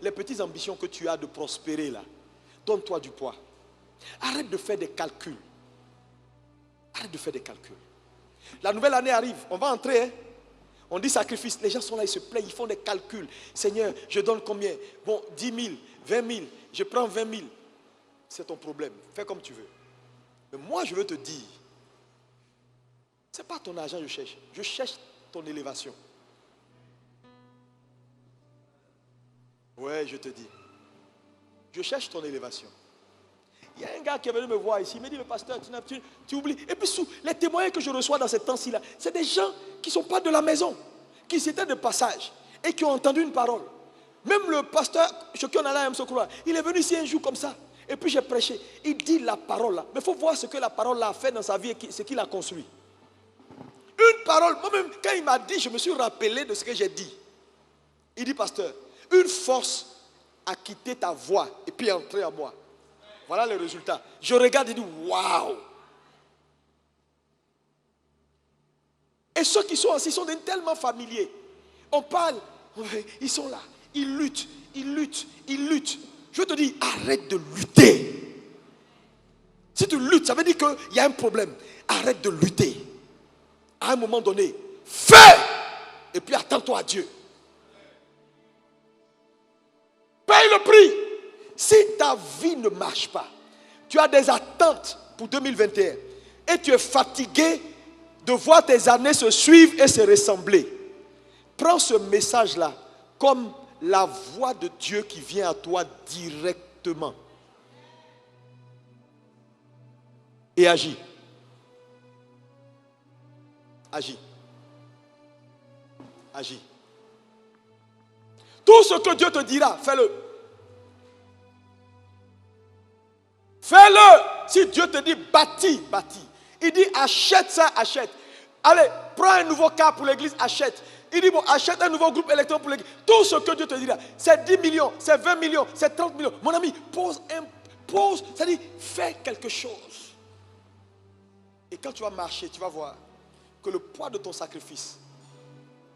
les petites ambitions que tu as de prospérer là, donne-toi du poids. Arrête de faire des calculs. Arrête de faire des calculs. La nouvelle année arrive, on va entrer. Hein? On dit sacrifice. Les gens sont là, ils se plaignent, ils font des calculs. Seigneur, je donne combien? Bon, 10 000, 20 000, je prends 20 000. C'est ton problème. Fais comme tu veux. Mais moi, je veux te dire, ce n'est pas ton argent que je cherche. Je cherche ton élévation. Ouais, je te dis. Je cherche ton élévation. Il y a un gars qui est venu me voir ici, il me dit, le pasteur, tu oublies. Et puis les témoins que je reçois dans ces temps-ci là, c'est des gens qui ne sont pas de la maison, qui étaient de passage et qui ont entendu une parole. Même le pasteur, chacun a là, il est venu ici un jour comme ça. Et puis j'ai prêché. Il dit la parole là. Mais il faut voir ce que la parole là a fait dans sa vie et ce qu'il a construit. Une parole, moi-même, quand il m'a dit, je me suis rappelé de ce que j'ai dit. Il dit, pasteur, une force a quitté ta voix et puis est entrée en moi. Voilà le résultat. Je regarde et dis, waouh! Et ceux qui sont assis sont tellement familiers. On parle, ils sont là, ils luttent. Je te dis, arrête de lutter. Si tu luttes, ça veut dire qu'il y a un problème. arrête de lutter. À un moment donné, fais et puis attends-toi à Dieu. Paye le prix. Si ta vie ne marche pas, tu as des attentes pour 2021 et tu es fatigué de voir tes années se suivre et se ressembler, prends ce message-là comme la voix de Dieu qui vient à toi directement. Et agis. Agis. Agis. Tout ce que Dieu te dira, fais-le. Fais-le. Si Dieu te dit bâtis, bâtis. Il dit achète ça, achète. Allez, prends un nouveau car pour l'église, achète. Il dit bon, achète un nouveau groupe électoral pour l'église. Tout ce que Dieu te dira, c'est 10 millions, c'est 20 millions, c'est 30 millions. Mon ami, pose, c'est-à-dire fais quelque chose. Et quand tu vas marcher, tu vas voir que le poids de ton sacrifice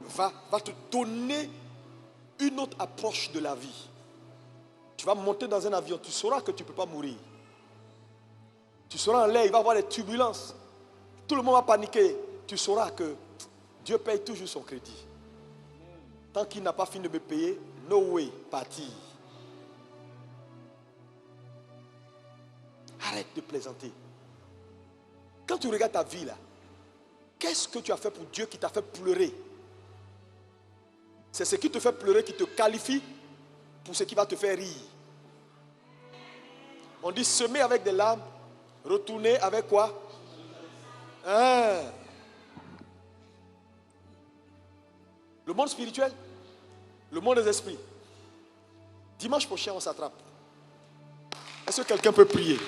va te donner une autre approche de la vie. Tu vas monter dans un avion, tu sauras que tu ne peux pas mourir. Tu seras en l'air, il va y avoir des turbulences. Tout le monde va paniquer. Tu sauras que Dieu paye toujours son crédit. Tant qu'il n'a pas fini de me payer, no way, partir. Arrête de plaisanter. Quand tu regardes ta vie là, qu'est-ce que tu as fait pour Dieu qui t'a fait pleurer? C'est ce qui te fait pleurer qui te qualifie pour ce qui va te faire rire. On dit semer avec des larmes, retourner avec quoi? Le monde spirituel, le monde des esprits. Dimanche prochain, on s'attrape. Est-ce que quelqu'un peut prier?